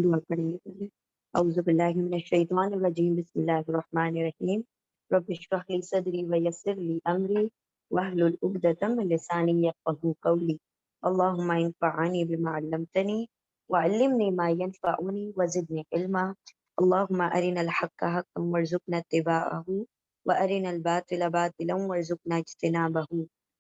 دعا پڑھیں گے پہلے۔ اعوذ باللہ من الشیطان الرجیم، بسم اللہ الرحمن الرحیم۔ رب اشرح لی صدری ویسر لی امری واحلل عقدۃ من لسانی یفقهوا قولی۔ اللہم انفعنی بما علمتنی وعلمنی ما ینفعنی وزدنی علما۔ اللہم ارنا الحق حقا وارزقنا اتباعہ وارنا الباطل باطلا وارزقنا اجتنابہ۔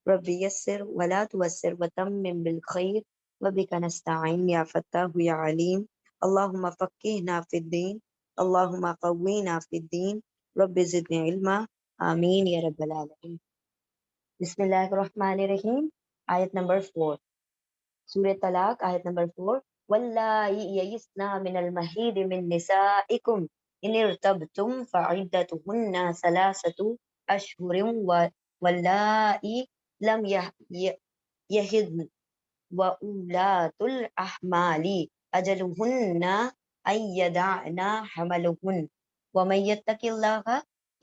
رب یسر ولا تعسر وتمم بالخیر وبک نستعین یا فتاح یا علیم۔ اللہم فقہنا فی الدین، اللہم قوینا فی الدین، رب زدنی علما، آمین یا رب العالمین۔ بسم اللہ الرحمن الرحیم، آیت نمبر 4، سورہ طلاق، آیت نمبر 4۔ واللائی یئسن من المحید من نسائکم ان ارتبتم فعدتہن ثلاثۃ اشہر واللائی لم یحضن وَأُولَاتُ الْأَحْمَالِ أَجَلُهُنَّ أَن يَضَعْنَ حَمْلَهُنَّ وَمَن يَتَّقِ اللَّهَ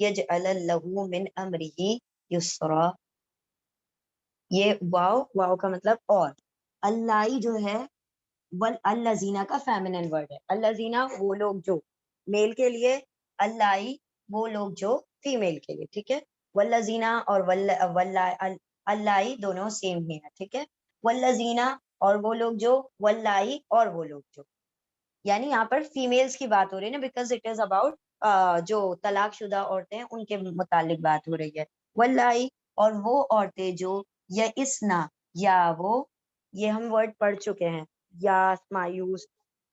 يَجْعَلْ لَهُ مِنْ أَمْرِهِ يُسْرًا۔ یہ واو کا مطلب اور، اللہ جو ہے والذین کا فیمنن ورڈ ہے۔ الذین وہ لوگ جو، میل کے لیے، اللہ وہ لوگ جو فیمیل کے لیے، ٹھیک ہے۔ والذین اور اللہ دونوں سیم ہی ہیں، ٹھیک ہے۔ والذین اور وہ لوگ جو، واللائی اور وہ لوگ جو، یعنی یہاں پر فیمیلز کی بات ہو رہی ہے نا، بیکاز اٹ از اباؤٹ جو طلاق شدہ عورتیں ان کے متعلق بات ہو رہی ہے۔ واللائی اور وہ عورتیں جو یئسنا، یا وہ، یہ ہم ورڈ پڑھ چکے ہیں، یاس مایوس،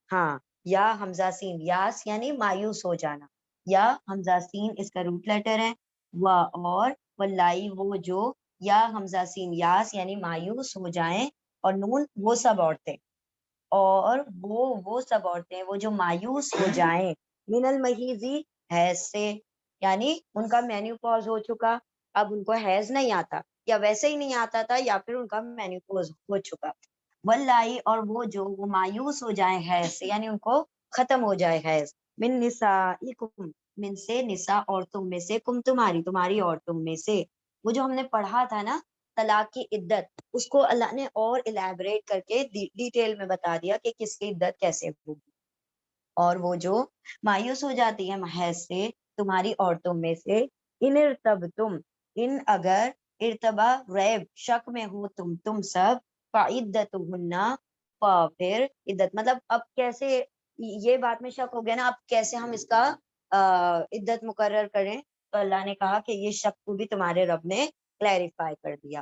ہاں، یا حمزہ سین، یاس یعنی مایوس ہو جانا، یا حمزہ سین اس کا روٹ لیٹر ہے، اور واللائی وہ جو، یا حمزہ سین یاس یعنی مایوس ہو جائیں، اور نون وہ سب عورتیں، اور وہ سب عورتیں وہ جو مایوس ہو جائیں، من المحیضی حیض سے، یعنی ان کا مینیو پاز ہو چکا، اب ان کو حیض نہیں آتا، یا ویسے ہی نہیں آتا تھا، یا پھر ان کا مینیو پاز ہو چکا۔ واللائی اور وہ جو وہ مایوس ہو جائیں حیض سے، یعنی ان کو ختم ہو جائے حیض، من نسائکم، من سے، نساء عورتوں میں سے، کم تمہاری عورتوں میں سے، وہ جو ہم نے پڑھا تھا نا طلاق کی عدت، اس کو اللہ نے اور الیبریٹ کر کے ڈیٹیل میں بتا دیا کہ کس کی عدت کیسے ہوگی۔ اور وہ جو مایوس ہو جاتی ہے حیض سے تمہاری عورتوں میں سے، ان ارتبتم، ان اگر، ارتبا ریب شک میں ہو تم سب، فعدتہن پھر عدت، مطلب اب کیسے، یہ بات میں شک ہو گیا نا، اب کیسے ہم اس کا عدت مقرر کریں، تو اللہ نے کہا کہ یہ شک کو بھی تمہارے رب نے کلیریفائی کر دیا۔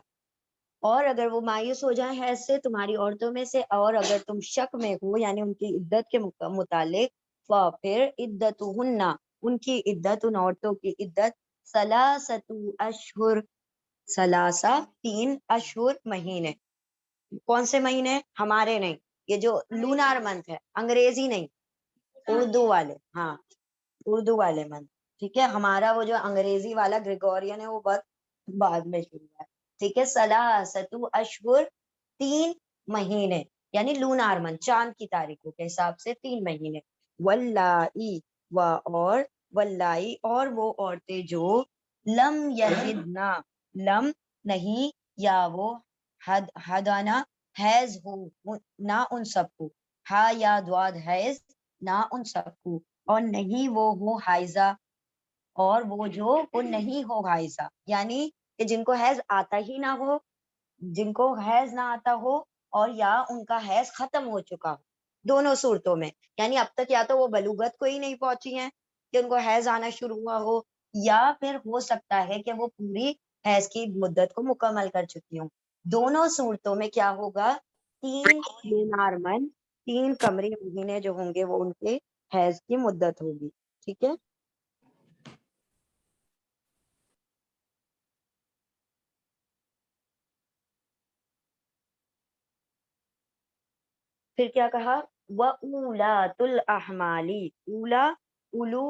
اور اگر وہ مایوس ہو جائیں حیض سے تمہاری عورتوں میں سے، اور اگر تم شک میں ہو یعنی ان کی عدت کے متعلق، پھر عدتہن ان کی عدت، ان عورتوں کی عدت، ثلاثۃ اشہر، ثلاثہ 3 اشہر مہینے، کون سے مہینے؟ ہمارے نہیں، یہ جو لونار منتھ ہے، انگریزی نہیں، اردو والے، ہاں اردو والے منتھ، ٹھیک ہے۔ ہمارا وہ جو انگریزی والا گریگورین ہے وہ بہت بعد میں شروع ہے، ٹھیک ہے۔ ثلاثۃ اشہر 3 مہینے، یعنی لونار منتھ، چاند کی تاریخوں کے حساب سے 3 مہینے۔ واللائی اور واللائی اور وہ عورتیں جو لم یحدنا، لم نہیں، یا وہ حدانا حیض ہو، نہ ان سب کو، ہا یا دواد حیض، نہ ان سب کو، اور نہیں وہ ہو حائزہ، اور وہ جو وہ نہیں ہو حائزہ، یعنی کہ جن کو حیض آتا ہی نہ ہو، جن کو حیض نہ آتا ہو، اور یا ان کا حیض ختم ہو چکا ہو، دونوں صورتوں میں، یعنی اب تک یا تو وہ بلوغت کو ہی نہیں پہنچی ہیں کہ ان کو حیض آنا شروع ہوا ہو، یا پھر ہو سکتا ہے کہ وہ پوری حیض کی مدت کو مکمل کر چکی ہوں۔ دونوں صورتوں میں کیا ہوگا؟ 3 لونار منتھ، 3 قمری مہینے جو ہوں گے وہ ان کے حیض کی مدت ہوگی، ٹھیک ہے۔ پھر کیا کہا؟ وَأُولَاتُ الْأَحْمَالِ، اولا، اولو،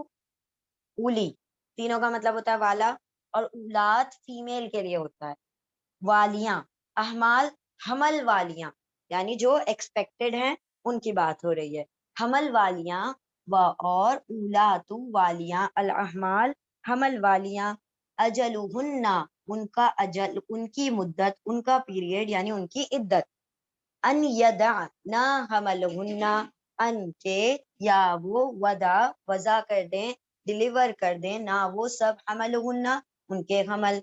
اولی، تینوں کا مطلب ہوتا ہے والا، اور اولاد فیمیل کے لیے ہوتا ہے، والیاں، احمال حمل والیاں، یعنی جو ایکسپیکٹڈ ہیں ان کی بات ہو رہی ہے، حمل والیاں، اور اولاد والیاں، الاحمال حمل والیاں، اجلہن ان کا اجل، ان کی مدت، ان کا پیریڈ یعنی ان کی عدت، ان یدعنا حملہن ان کے یا وہ وضع کر دیں ڈلیور کر دیں نہ وہ سب حملہن ان کے حمل،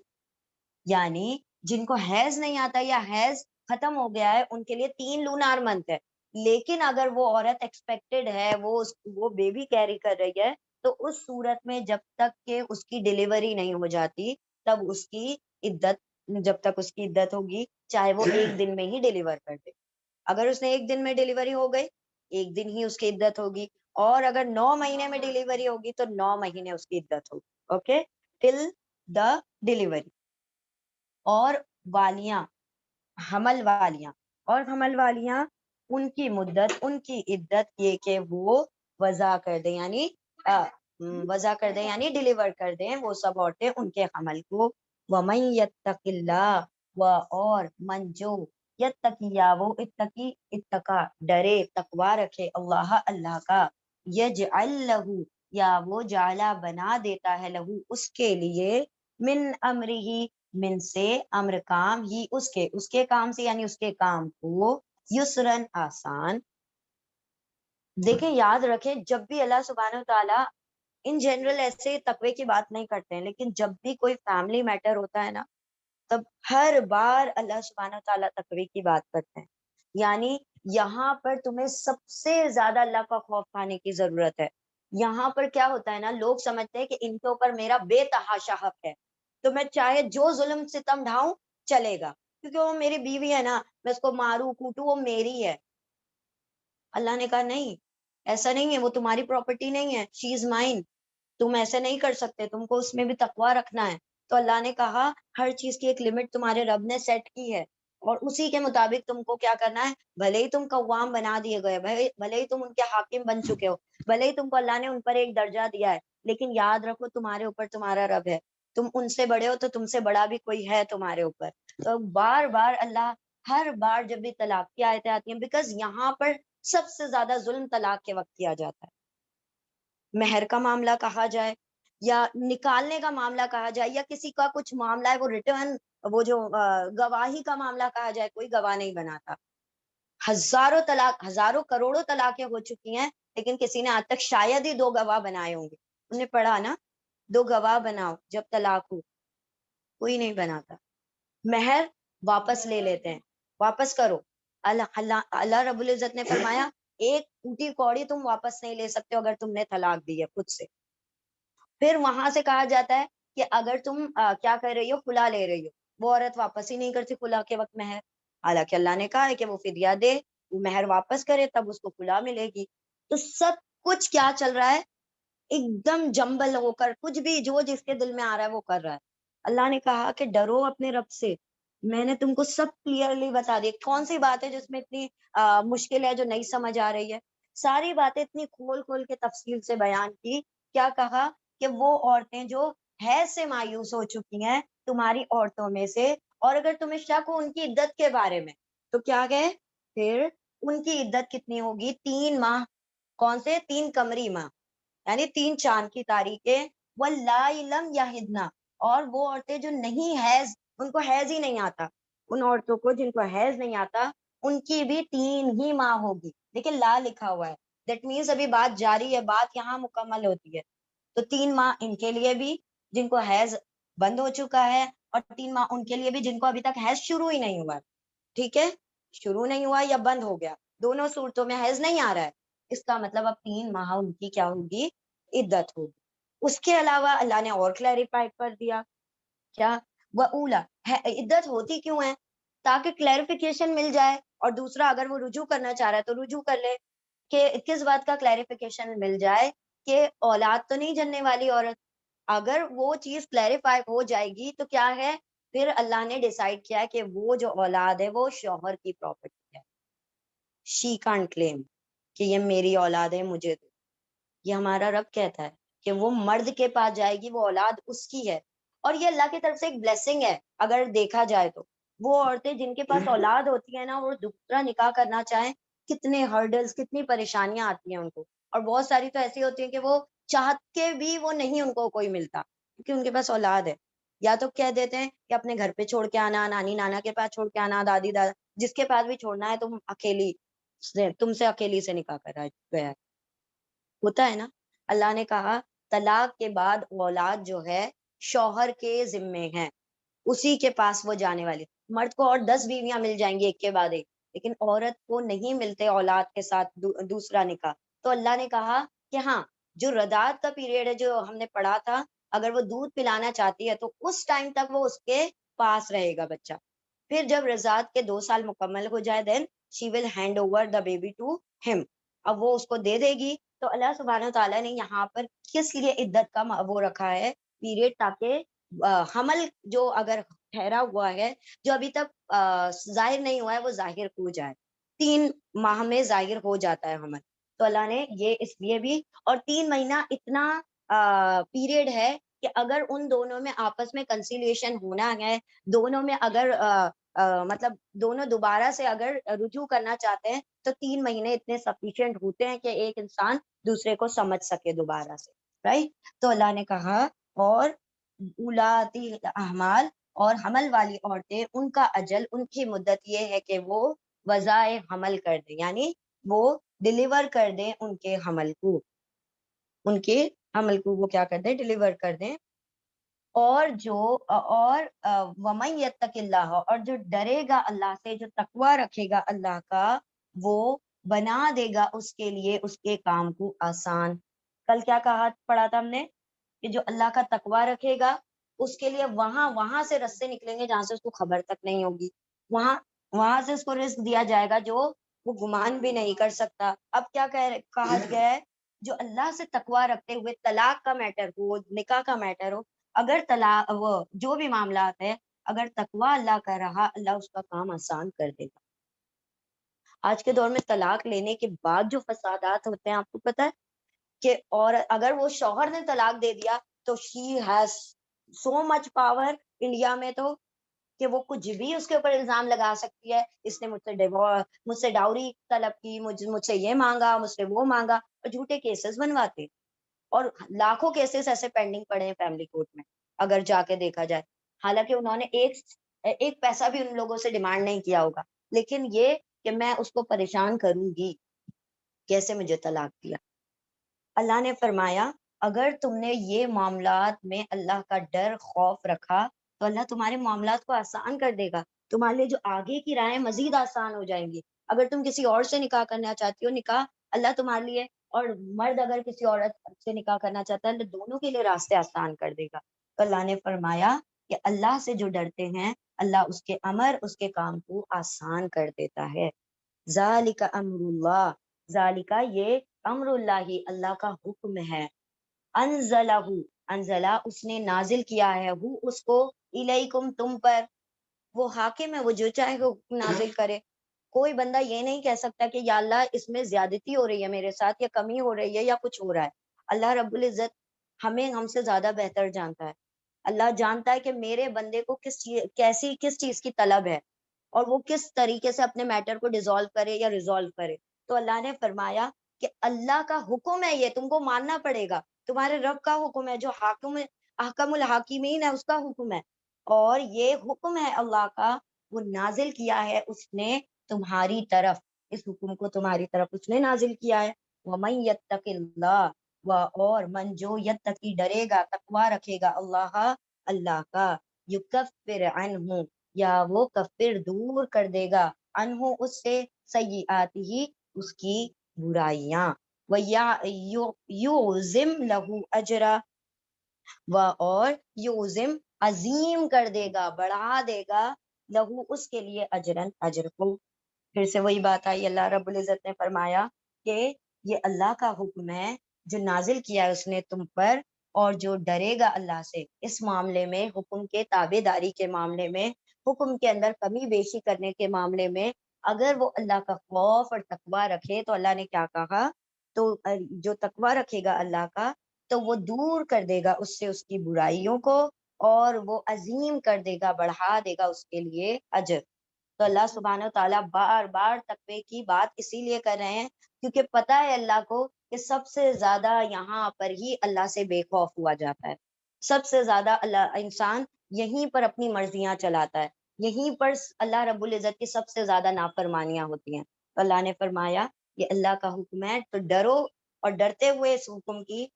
یعنی جن کو حیض نہیں آتا یا حیض ختم ہو گیا ہے ان کے لیے 3 لونار منتھ ہے، لیکن اگر وہ عورت ایکسپیکٹڈ ہے وہ بیبی کیری کر رہی ہے تو اس صورت میں جب تک کہ اس کی ڈلیوری نہیں ہو جاتی تب اس کی عدت، جب تک اس کی عدت ہوگی چاہے وہ ایک دن میں ہی ڈلیور کر دے، اگر اس نے ایک دن میں ڈلیوری ہو گئی ایک دن ہی اس کی عدت ہوگی، اور اگر 9 مہینے میں ڈلیوری ہوگی تو 9 مہینے اس کی عدت ہوگی، اوکے ٹل دا ڈلیوری۔ اور والیاں حمل والیاں اور حمل والیاں ان کی مدت ان کی عدت یہ کہ وہ وضع کر دیں یعنی وضع کر دیں یعنی ڈلیور کر دیں وہ سب عورتیں ان کے حمل کو، وَمَن يَتَّقِ اللَّهَ اور من جو یتقی یا وہ اتقا ڈرے تقوی رکھے اللہ کا، یجعل لہ یا وہ جعلا بنا دیتا ہے لہو اس کے لیے من امرہ من سے امر کام ہی اس کے کام سے یعنی اس کے کام کو یسرن آسان۔ دیکھیں یاد رکھیں جب بھی اللہ سبحانہ تعالیٰ ان جنرل ایسے تقوی کی بات نہیں کرتے ہیں، لیکن جب بھی کوئی فیملی میٹر ہوتا ہے نا تب ہر بار اللہ سبحانہ تعالیٰ تقوی کی بات کرتے ہیں، یعنی یہاں پر تمہیں سب سے زیادہ اللہ کا خوف کھانے کی ضرورت ہے۔ یہاں پر کیا ہوتا ہے نا لوگ سمجھتے ہیں کہ ان کے اوپر میرا بے تحاشا حق ہے تو میں چاہے جو ظلم ستم ڈھاؤں چلے گا کیونکہ وہ میری بیوی ہے نا، میں اس کو ماروں کوٹوں وہ میری ہے۔ اللہ نے کہا نہیں ایسا نہیں ہے، وہ تمہاری پراپرٹی نہیں ہے، شی از مائن، تم ایسے نہیں کر سکتے، تم کو اس میں بھی تقوی رکھنا ہے۔ تو اللہ نے کہا ہر چیز کی ایک لمٹ تمہارے رب نے سیٹ کی ہے اور اسی کے مطابق تم کو کیا کرنا ہے، بھلے ہی تم قوام بنا دیے گئے، بھلے ہی تم ان کے حاکم بن چکے ہو، بھلے ہی تم کو اللہ نے ان پر ایک درجہ دیا ہے، لیکن یاد رکھو تمہارے اوپر تمہارا رب ہے، تم ان سے بڑے ہو تو تم سے بڑا بھی کوئی ہے تمہارے اوپر۔ تو بار بار اللہ ہر بار جب بھی طلاق کی آیتیں آتی ہیں بیکاز یہاں پر سب سے زیادہ ظلم طلاق کے وقت کیا جاتا ہے، مہر کا معاملہ کہا جائے یا نکالنے کا معاملہ کہا جائے یا کسی کا کچھ معاملہ ہے وہ ریٹرن وہ جو گواہی کا معاملہ کہا جائے کوئی گواہ نہیں بناتا۔ ہزاروں طلاق ہزاروں کروڑوں طلاقیں ہو چکی ہیں لیکن کسی نے آج تک شاید ہی 2 گواہ بنائے ہوں گے، انہیں پڑھا نا 2 گواہ بناؤ جب طلاق ہو، کوئی نہیں بناتا۔ مہر واپس لے لیتے ہیں، واپس کرو، اللہ رب العزت نے فرمایا ایک ٹوٹی کوڑی تم واپس نہیں لے سکتے اگر تم نے طلاق دی ہے خود سے۔ پھر وہاں سے کہا جاتا ہے کہ اگر تم کیا کر رہی ہو خلا لے رہی ہو، وہ عورت واپس ہی نہیں کرتی خلا کے وقت مہر، حالانکہ اللہ نے کہا ہے کہ وہ فدیہ دے، وہ مہر واپس کرے تب اس کو خلا ملے گی۔ تو سب کچھ کیا چل رہا ہے ایک دم جمبل ہو کر کچھ بھی جو جس کے دل میں آ رہا ہے وہ کر رہا ہے۔ اللہ نے کہا کہ ڈرو اپنے رب سے، میں نے تم کو سب کلیئرلی بتا دی، کون سی بات ہے جس میں اتنی مشکل ہے جو نہیں سمجھ آ رہی ہے، ساری باتیں اتنی کھول کھول کے تفصیل سے بیان کی۔ کیا کہا کہ وہ عورتیں جو حیض سے مایوس ہو چکی ہیں تمہاری عورتوں میں سے، اور اگر تمہیں شک ہو ان کی عدت کے بارے میں تو کیا گئے پھر ان کی عدت کتنی ہوگی 3 ماہ، کون سے 3 قمری ماہ یعنی 3 چاند کی تاریخیں، واللائی لم یحدنا اور وہ عورتیں جو نہیں حیض ان کو حیض ہی نہیں آتا، ان عورتوں کو جن کو حیض نہیں آتا ان کی بھی 3 ہی ماہ ہوگی، لیکن لا لکھا ہوا ہے دیٹ مینس ابھی بات جاری ہے، بات یہاں مکمل ہوتی ہے۔ تو 3 ماہ ان کے لیے بھی جن کو حیض بند ہو چکا ہے اور 3 ماہ ان کے لیے بھی جن کو ابھی تک حیض شروع ہی نہیں ہوا ہے، ٹھیک ہے شروع نہیں ہوا یا بند ہو گیا دونوں صورتوں میں حیض نہیں آ رہا ہے، اس کا مطلب اب 3 ماہ ان کی کیا ہوگی عدت ہوگی۔ اس کے علاوہ اللہ نے اور کلیریفائی کر دیا کیا وہ اولا عدت ہوتی کیوں ہے تاکہ کلیریفیکیشن مل جائے، اور دوسرا اگر وہ رجوع کرنا چاہ رہا ہے تو رجوع کر لے، کہ کس بات کا کلیریفیکیشن مل جائے کہ اولاد تو نہیں جننے والی عورت، اگر وہ چیز کلیریفائی ہو جائے گی تو کیا ہے پھر اللہ نے ڈیسائیڈ کیا کہ وہ جو اولاد ہے وہ شوہر کی پراپرٹی ہے، شی کان کلیم کہ یہ میری اولاد ہے مجھے دو، یہ ہمارا رب کہتا ہے کہ وہ مرد کے پاس جائے گی وہ اولاد اس کی ہے، اور یہ اللہ کی طرف سے ایک بلیسنگ ہے اگر دیکھا جائے تو۔ وہ عورتیں جن کے پاس اولاد ہوتی ہیں نا وہ دوسرا نکاح کرنا چاہیں کتنے ہرڈلز کتنی پریشانیاں آتی ہیں ان کو، اور بہت ساری تو ایسی ہوتی ہیں کہ وہ چاہت کے بھی وہ نہیں ان کو کوئی ملتا کیونکہ ان کے پاس اولاد ہے، یا تو کہہ دیتے ہیں کہ اپنے گھر پہ چھوڑ کے آنا، نانی نانا کے پاس چھوڑ کے آنا، دادی دادا جس کے پاس بھی چھوڑنا ہے تم اکیلی تم سے اکیلی سے نکاح کرا گیا ہے. ہوتا ہے نا. اللہ نے کہا طلاق کے بعد اولاد جو ہے شوہر کے ذمے ہے، اسی کے پاس وہ جانے والی. مرد کو اور 10 بیویاں مل جائیں گی ایک کے بعد ایک، لیکن عورت کو نہیں ملتے اولاد کے ساتھ دوسرا نکاح. تو اللہ نے کہا کہ ہاں، جو رضاعت کا پیریڈ ہے جو ہم نے پڑھا تھا، اگر وہ دودھ پلانا چاہتی ہے تو اس ٹائم تک وہ اس کے پاس رہے گا بچہ. پھر جب رضاعت کے 2 سال مکمل ہو جائے then she will hand over the baby to him. اب وہ اس کو دے دے گی. تو اللہ سبحانہ و تعالیٰ نے یہاں پر کس لیے عدت کا وہ رکھا ہے پیریڈ، تاکہ حمل جو اگر ٹھہرا ہوا ہے، جو ابھی تک ظاہر نہیں ہوا ہے، وہ ظاہر ہو جائے. 3 ماہ میں ظاہر ہو جاتا ہے حمل. تو اللہ نے یہ اس لیے بھی، اور 3 مہینہ اتنا پیریڈ ہے کہ اگر ان دونوں میں آپس میں کنسیلیشن ہونا ہے، دونوں میں اگر مطلب دونوں دوبارہ سے اگر رجوع کرنا چاہتے ہیں تو 3 مہینے اتنے سفیشینٹ ہوتے ہیں کہ ایک انسان دوسرے کو سمجھ سکے دوبارہ سے. رائٹ. تو اللہ نے کہا اور اولاتی احمال، اور حمل والی عورتیں، ان کا اجل، ان کی مدت یہ ہے کہ وہ وضع حمل کر دیں، یعنی وہ ڈلیور کر دیں ان کے حمل کو، ان کے حمل کو وہ کیا کر دیں، ڈلیور کر دیں. اور وَمَن يَتَّقِ اللَّهَ، اور جو ڈرے گا اللہ سے، جو تقوی رکھے گا اللہ کا، وہ بنا دے گا اس کے لیے اس کے کام کو آسان. کل کیا کہا پڑھا تھا ہم نے کہ جو اللہ کا تقوی رکھے گا اس کے لیے وہاں سے رستے نکلیں گے جہاں سے اس کو خبر تک نہیں ہوگی. وہاں سے اس کو رزق دیا جائے گا جو وہ گمان بھی نہیں کر سکتا. اب کیا کہا گیا ہے، جو اللہ سے تقوی رکھتے ہوئے طلاق کا میٹر ہو، نکاح کا میٹر ہو، اگر طلاق وہ جو بھی معاملات ہے، اگر تقوی اللہ کا رہا، اللہ اس کا کام آسان کر دے گا. آج کے دور میں طلاق لینے کے بعد جو فسادات ہوتے ہیں آپ کو پتہ ہے کہ، اور اگر وہ شوہر نے طلاق دے دیا تو she has so much power India میں، تو کہ وہ کچھ بھی اس کے اوپر الزام لگا سکتی ہے. اس نے مجھ سے ڈاوری طلب کی، مجھ سے یہ مانگا، مجھ سے وہ مانگا، اور جھوٹے کیسز بنواتے. اور لاکھوں کیسز ایسے پینڈنگ پڑے ہیں فیملی کورٹ میں اگر جا کے دیکھا جائے. حالانکہ انہوں نے ایک پیسہ بھی ان لوگوں سے ڈیمانڈ نہیں کیا ہوگا، لیکن یہ کہ میں اس کو پریشان کروں گی، کیسے مجھے طلاق دیا. اللہ نے فرمایا اگر تم نے یہ معاملات میں اللہ کا ڈر خوف رکھا تو اللہ تمہارے معاملات کو آسان کر دے گا. تمہارے لیے جو آگے کی راہیں مزید آسان ہو جائیں گی. اگر تم کسی اور سے نکاح کرنا چاہتی ہو، نکاح اللہ تمہارے لیے، اور مرد اگر کسی عورت سے نکاح کرنا چاہتا ہے تو دونوں کے لیے راستے آسان کر دے گا. تو اللہ نے فرمایا کہ اللہ سے جو ڈرتے ہیں اللہ اس کے امر، اس کے کام کو آسان کر دیتا ہے. ذالک امر اللہ، ذالک یہ امر اللہ ہی اللہ کا حکم ہے. انزلہ، انزلہ اس نے نازل کیا ہے، اس کو الیکم تم پر. وہ حاکم ہے، وہ جو چاہے وہ نازل کرے. کوئی بندہ یہ نہیں کہہ سکتا کہ یا اللہ اس میں زیادتی ہو رہی ہے میرے ساتھ، یا کمی ہو رہی ہے، یا کچھ ہو رہا ہے. اللہ رب العزت ہم سے زیادہ بہتر جانتا ہے. اللہ جانتا ہے کہ میرے بندے کو کس چیز کی طلب ہے، اور وہ کس طریقے سے اپنے میٹر کو ڈیزالو کرے یا ریزالو کرے. تو اللہ نے فرمایا کہ اللہ کا حکم ہے، یہ تم کو ماننا پڑے گا. تمہارے رب کا حکم ہے جو حاکم الحاکمین ہے، اس کا حکم ہے. اور یہ حکم ہے اللہ کا، وہ نازل کیا ہے اس نے تمہاری طرف، اس حکم کو تمہاری طرف اس نے نازل کیا ہے. وَمَن يَتَّقِ اللَّهَ، اور من جو یتقی ڈرے گا، تقوی رکھے گا اللہ کا، یکفر عنہ، یا وہ کفر دور کر دے گا، عنہ اس سے، سیئاتہ اس کی برائیاں، وَيُعْظِمْ لَهُ أَجْرًا، اور یوزم عظیم کر دے گا، بڑھا دے گا، لہو اس کے لیے، اجرن اجر کو. پھر سے وہی بات آئی، اللہ رب العزت نے فرمایا کہ یہ اللہ کا حکم ہے جو نازل کیا ہے اس نے تم پر، اور جو ڈرے گا اللہ سے اس معاملے میں، حکم کے تابع داری کے معاملے میں، حکم کے اندر کمی بیشی کرنے کے معاملے میں، اگر وہ اللہ کا خوف اور تقوی رکھے تو اللہ نے کیا کہا، تو جو تقوی رکھے گا اللہ کا تو وہ دور کر دے گا اس سے اس کی برائیوں کو، اور وہ عظیم کر دے گا، بڑھا دے گا اس کے لیے اجر. تو اللہ سبحانہ و تعالیٰ بار بار تقوی کی بات اسی لیے کر رہے ہیں کیونکہ پتہ ہے اللہ کو کہ سب سے زیادہ یہاں پر ہی اللہ سے بے خوف ہوا جاتا ہے. سب سے زیادہ انسان یہیں پر اپنی مرضیاں چلاتا ہے، یہیں پر اللہ رب العزت کی سب سے زیادہ نافرمانیاں ہوتی ہیں. تو اللہ نے فرمایا یہ اللہ کا حکم ہے تو ڈرو اور ڈرتے ہوئے اس حکم کی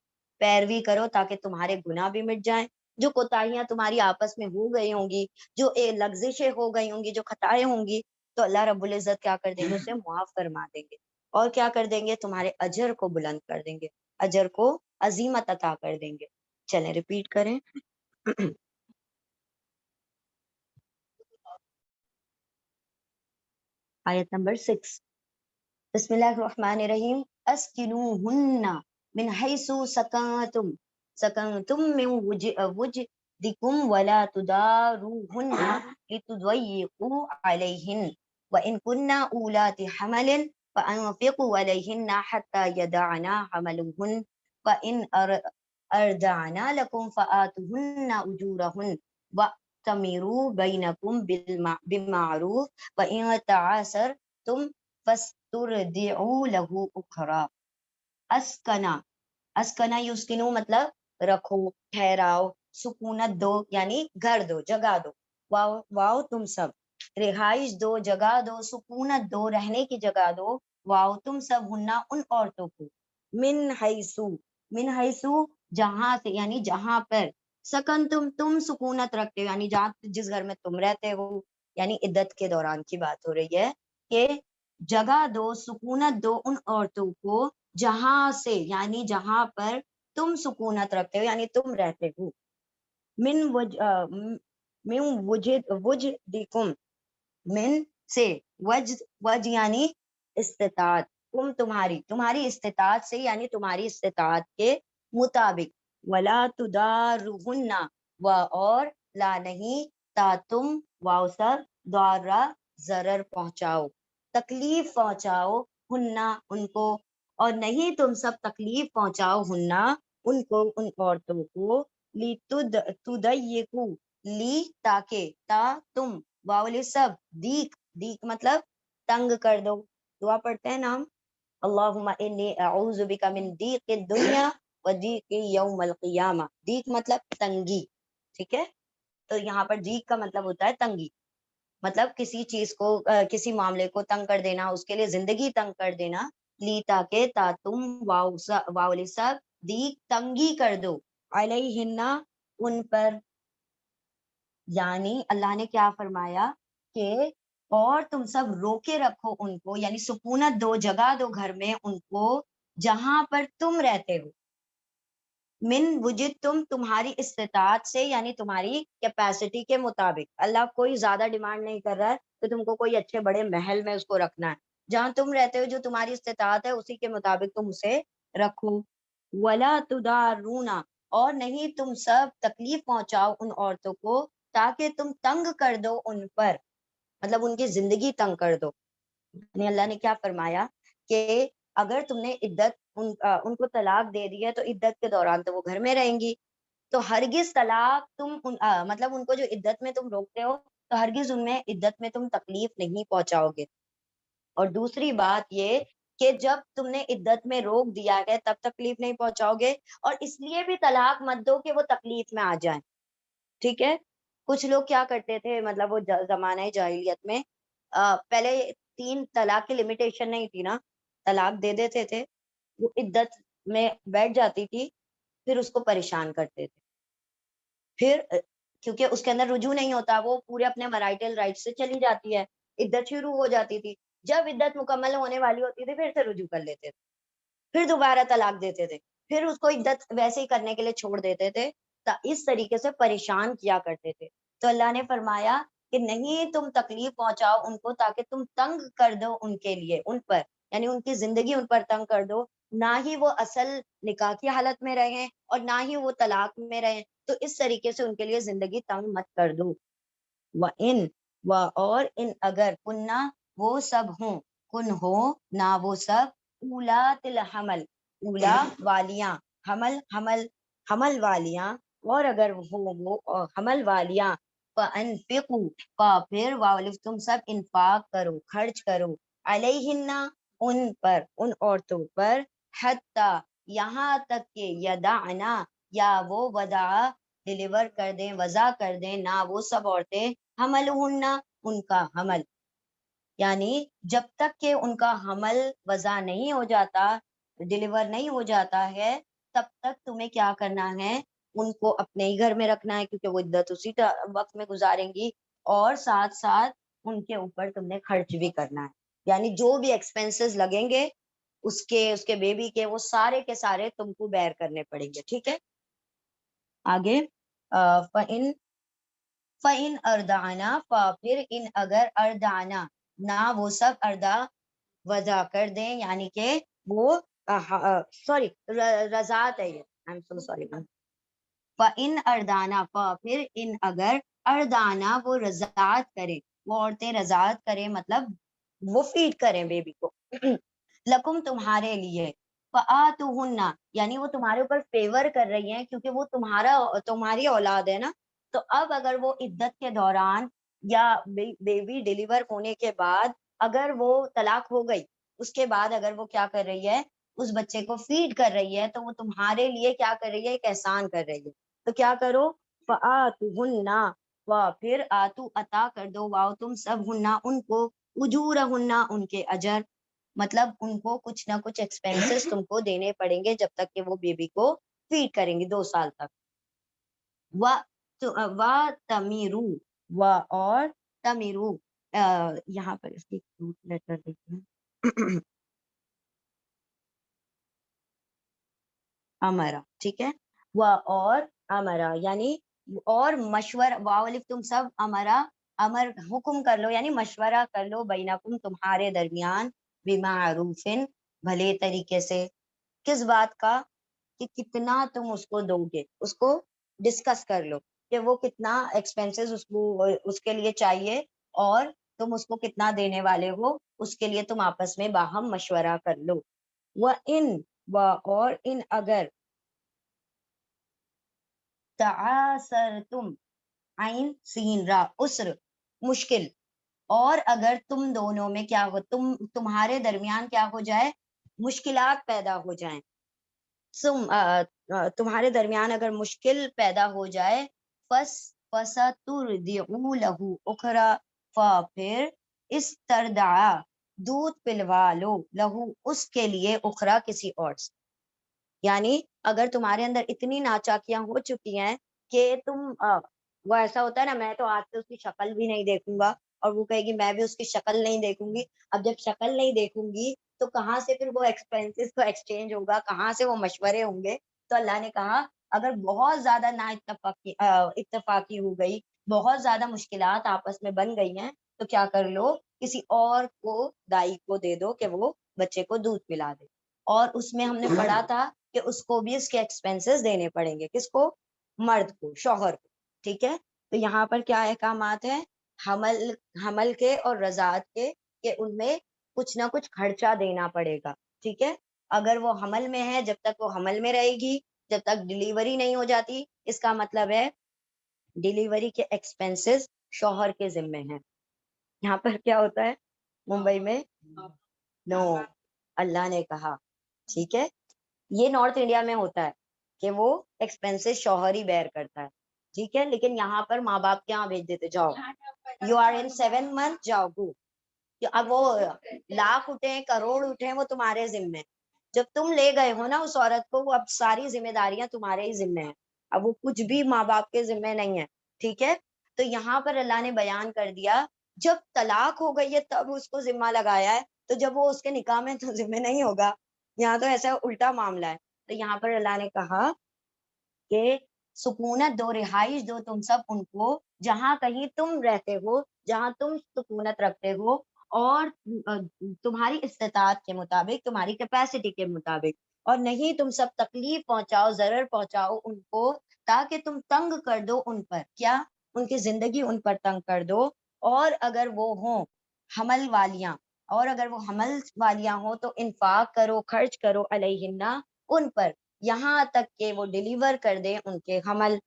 پیروی کرو تاکہ تمہارے گناہ بھی مٹ جائیں. جو کوتاہیاں تمہاری آپس میں ہو گئی ہوں گی, جو لغزشیں ہو گئی ہوں گی, جو خطائیں ہوں گی, تو اللہ رب العزت کیا کر دیں گے, اسے معاف فرما دیں گے اور کیا کر دیں گے, تمہارے اجر کو بلند کر دیں گے, اجر کو عظیمت عطا کر دیں گے. چلیں ریپیٹ کریں. آیت نمبر 6. بسم اللہ الرحمن الرحیم. اسکنوہن من حیث سکنتم من وجدکم ولا تداروہن لتضیقوا علیہن وإن كن أولات حمل فأنفقوا عليهن حتى يضعن حملهن فإن أرضعن لكم فآتوهن أجورهن وأتمروا بينكم بالمعروف وإن تعاسرتم فاسترضعوا له أخرى. اسکنا یسکنو مطلب رکھو, ٹھہراؤ, سکونت دو یعنی گھر دو, جگہ دو. واؤ تم سب, رہائش دو, جگہ دو, سکونت دو, رہنے کی جگہ دو. واؤ تم سب, ہننا ان عورتوں کو, من حیثو جہاں سے یعنی جہاں پر, سکن تم سکونت رکھتے ہو یعنی جہاں جس گھر میں تم رہتے ہو, یعنی عدت کے دوران کی بات ہو رہی ہے کہ جگہ دو, سکونت دو ان عورتوں کو جہاں سے یعنی جہاں پر تم سکونت رکھتے ہو یعنی تم رہتے ہو. من وجدکم, من سے, وج یعنی استطاعت, تمہاری استطاعت سے یعنی تمہاری استطاعت کے مطابق. ولا تدارہن, و اور لا نہیں, تا تم واؤ سر دارا ضرر پہنچاؤ, تکلیف پہنچاؤ, ہننا ان کو, اور نہیں تم سب تکلیف پہنچاؤ, ہننا ان کو, ان عورتوں کو, تدیقو لی تاکہ, تا تم واؤ سب, دیک مطلب تنگ کر دو. دعا پڑھتے ہیں نام, اللہم انی اعوذ بک من دیق الدنیا و دیق یوم القیامہ. دیق مطلب تنگی, ٹھیک ہے, تو یہاں پر دیق کا مطلب ہوتا ہے تنگی, مطلب کسی چیز کو, کسی معاملے کو تنگ کر دینا, اس کے لیے زندگی تنگ کر دینا. لی تاکہ, تا تم واؤ سب, دیق تنگی کر دو, علیہن ان پر, یعنی اللہ نے کیا فرمایا کہ اور تم سب روکے رکھو ان کو, یعنی سکونت دو, جگہ دو گھر میں ان کو جہاں پر تم رہتے ہو. من وجد تمہاری استطاعت سے یعنی تمہاری کیپیسٹی کے مطابق. اللہ کوئی زیادہ ڈیمانڈ نہیں کر رہا ہے کہ تم کو کوئی اچھے بڑے محل میں اس کو رکھنا ہے, جہاں تم رہتے ہو جو تمہاری استطاعت ہے اسی کے مطابق تم اسے رکھو. ولا تدارونا, اور نہیں تم سب تکلیف پہنچاؤ ان عورتوں کو تاکہ تم تنگ کر دو ان پر, مطلب ان کی زندگی تنگ کر دو. یعنی اللہ نے کیا فرمایا کہ اگر تم نے عدت ان کو طلاق دے دی ہے تو عدت کے دوران تو وہ گھر میں رہیں گی, تو ہرگز طلاق تم مطلب ان کو جو عدت میں تم روکتے ہو تو ہرگز ان میں عدت میں تم تکلیف نہیں پہنچاؤ گے. اور دوسری بات یہ کہ جب تم نے عدت میں روک دیا ہے تب تکلیف نہیں پہنچاؤ گے, اور اس لیے بھی طلاق مت دو کہ وہ تکلیف میں آ جائیں, ٹھیک ہے. کچھ لوگ کیا کرتے تھے, مطلب وہ زمانہ جاہلیت میں پہلے 3 طلاق کی لمیٹیشن نہیں تھی نا, طلاق دے دیتے تھے, وہ عدت میں بیٹھ جاتی تھی, پھر اس کو پریشان کرتے تھے, پھر کیونکہ اس کے اندر رجوع نہیں ہوتا, وہ پورے اپنے میرائٹل رائٹ سے چلی جاتی ہے, عدت شروع ہو جاتی تھی, جب عدت مکمل ہونے والی ہوتی تھی پھر سے رجوع کر لیتے تھے, پھر دوبارہ طلاق دیتے تھے, پھر اس کو عدت ویسے ہی کرنے کے لیے چھوڑ دیتے تھے, اس طریقے سے پریشان کیا کرتے تھے. تو اللہ نے فرمایا کہ نہیں تم تکلیف پہنچاؤ ان کو تاکہ تم تنگ کر دو ان کے لیے, ان پر, یعنی ان کی زندگی ان پر تنگ کر دو, نہ ہی وہ اصل نکاح کی حالت میں رہیں اور نہ ہی وہ طلاق میں رہیں, تو اس طریقے سے ان کے لیے زندگی تنگ مت کر دو. و اور ان اگر کننا وہ سب ہوں, کن ہو نہ وہ سب, اولات الحمل, اولا والیاں, حمل والیاں, اور اگر وہ حمل والیاں, فانفقوا کا پھر والف تم سب انفاق کرو, خرچ کرو, علیہن ان پر, ان عورتوں پر, حتی یہاں تک کہ یدعنا یا وہ وضع ڈلیور کر دیں, وضع کر دیں, نہ وہ سب عورتیں, حملہن ان کا حمل, یعنی جب تک کہ ان کا حمل وضع نہیں ہو جاتا، ڈلیور نہیں ہو جاتا ہے، تب تک تمہیں کیا کرنا ہے، ان کو اپنے ہی گھر میں رکھنا ہے، کیونکہ وہ عدت اسی وقت میں گزاریں گی، اور ساتھ ساتھ ان کے اوپر تم نے خرچ بھی کرنا ہے، یعنی جو بھی ایکسپینسز لگیں گے اس کے بیبی کے، وہ سارے کے سارے تم کو بیئر کرنے پڑیں گے. ٹھیک ہے. آگے فَإِنْ أَرْضَعْنَا، پھر ان اگر اردانا، نہ وہ سب اردا وضع کر دیں، یعنی کہ وہ سوری رضاعت ہے یہ، I'm so sorry. فَإِنْ أَرْضَعْنَا، پھر ان اگر اردانا وہ رضاعت کریں، وہ عورتیں رضاعت کریں، مطلب وہ فیڈ کریں بیبی کو، لکم تمہارے لیے، فآتوہن، یعنی وہ تمہارے اوپر فیور کر رہی ہیں کیونکہ وہ تمہاری اولاد ہے نا. تو اب اگر وہ عدت کے دوران یا بیبی ڈیلیور ہونے کے بعد اگر وہ طلاق ہو گئی، اس کے بعد اگر وہ کیا کر رہی ہے، اس بچے کو فیڈ کر رہی ہے، تو وہ تمہارے لیے کیا کر رہی ہے، ایک احسان کر رہی ہے. تو کیا کرو، فآتوہن، پھر آتو عطا کر دو، واؤ تم سب ہننا ان کو، اجورہن ان کے اجر، مطلب ان کو کچھ نہ کچھ ایکسپینسز تم کو دینے پڑیں گے جب تک کہ وہ بیبی کو فیڈ کریں گی 2 سال تک. و تمیرو، و اور تمیرو، یہاں پر اس کی لیٹر دیکھیں امرا. ٹھیک ہے. و اور امرا یعنی اور مشورہ، واو الف تم سب، امرا امر حکم کر لو، یعنی مشورہ کر لو، بینکم تمہارے درمیان، بمعروف بھلے طریقے سے. کس بات کا، کہ کتنا تم اس کو دو گے، اس کو ڈسکس کر لو کہ وہ کتنا ایکسپینسز اس کے لیے چاہیے، اور تم اس کو کتنا دینے والے ہو، اس کے لیے تم آپس میں باہم مشورہ کر لو. اور ان اگر تعاثرتم، عین سین را، عسر مشکل، اور اگر تم دونوں میں کیا ہو، تمہارے درمیان کیا ہو جائے، مشکلات پیدا ہو جائیں، تمہارے درمیان اگر مشکل پیدا ہو جائے، فَسَتُرْضِعُ لَهُ أُخْرَىٰ، پھر استرضع دودھ پلوا لو، لہو اس کے لیے، اخرا کسی اور سے. یعنی اگر تمہارے اندر اتنی ناچاکیاں ہو چکی ہیں کہ وہ ایسا ہوتا ہے نا، میں تو آج سے اس کی شکل بھی نہیں دیکھوں گا، اور وہ کہے گی میں بھی اس کی شکل نہیں دیکھوں گی. اب جب شکل نہیں دیکھوں گی تو کہاں سے پھر وہ ایکسپینسز کو ایکسچینج ہوگا، کہاں سے وہ مشورے ہوں گے. تو اللہ نے کہا اگر بہت زیادہ نا اتفاقی ہو گئی، بہت زیادہ مشکلات آپس میں بن گئی ہیں، تو کیا کر لو، کسی اور کو، دائی کو دے دو کہ وہ بچے کو دودھ پلا دے. اور اس میں ہم نے پڑھا تھا کہ اس کو بھی اس کے ایکسپینسز دینے پڑیں گے، کس کو، مرد کو، شوہر کو. ٹھیک ہے. تو یہاں پر کیا احکامات ہیں، حمل کے اور رضاعت کے، کہ ان میں کچھ نہ کچھ خرچہ دینا پڑے گا. ٹھیک ہے. اگر وہ حمل میں ہے، جب تک وہ حمل میں رہے گی، جب تک ڈیلیوری نہیں ہو جاتی، اس کا مطلب ہے ڈیلیوری کے ایکسپینسز شوہر کے ذمے ہیں. یہاں پر کیا ہوتا ہے ممبئی میں، نو، اللہ نے کہا. ٹھیک ہے. یہ نارتھ انڈیا میں ہوتا ہے کہ وہ ایکسپینسز شوہر ہی بیئر کرتا ہے. ٹھیک ہے. لیکن یہاں پر ماں باپ کے یہاں بھیج دیتے، جاؤ یو آر ان 7 months، جاؤ گو. اب وہ لاکھ اٹھے، کروڑ اٹھے، وہ تمہارے ذمے. جب تم لے گئے ہو نا اس عورت کو، وہ اب ساری ذمہ داریاں تمہارے ہی ذمے ہیں. اب وہ کچھ بھی ماں باپ کے ذمے نہیں ہے. ٹھیک ہے. تو یہاں پر اللہ نے بیان کر دیا، جب طلاق ہو گئی ہے تب اس کو ذمہ لگایا ہے، تو جب وہ اس کے نکاح میں تو ذمہ نہیں ہوگا. یہاں تو ایسا الٹا معاملہ ہے. تو یہاں پر اللہ نے کہا کہ سکونت دو، رہائش دو تم سب ان کو، جہاں کہیں تم رہتے ہو، جہاں تم سکونت رکھتے ہو، اور تمہاری استطاعت کے مطابق، تمہاری کیپیسٹی کے مطابق. اور نہیں تم سب تکلیف پہنچاؤ، ضرر پہنچاؤ ان کو، تاکہ تم تنگ کر دو ان پر، کیا، ان کی زندگی ان پر تنگ کر دو. اور اگر وہ ہوں حمل والیاں، اور اگر وہ حمل والیاں ہوں تو انفاق کرو، خرچ کرو، علیہن ان پر، یہاں تک کہ وہ ڈیلیور کر دیں ان کے حمل.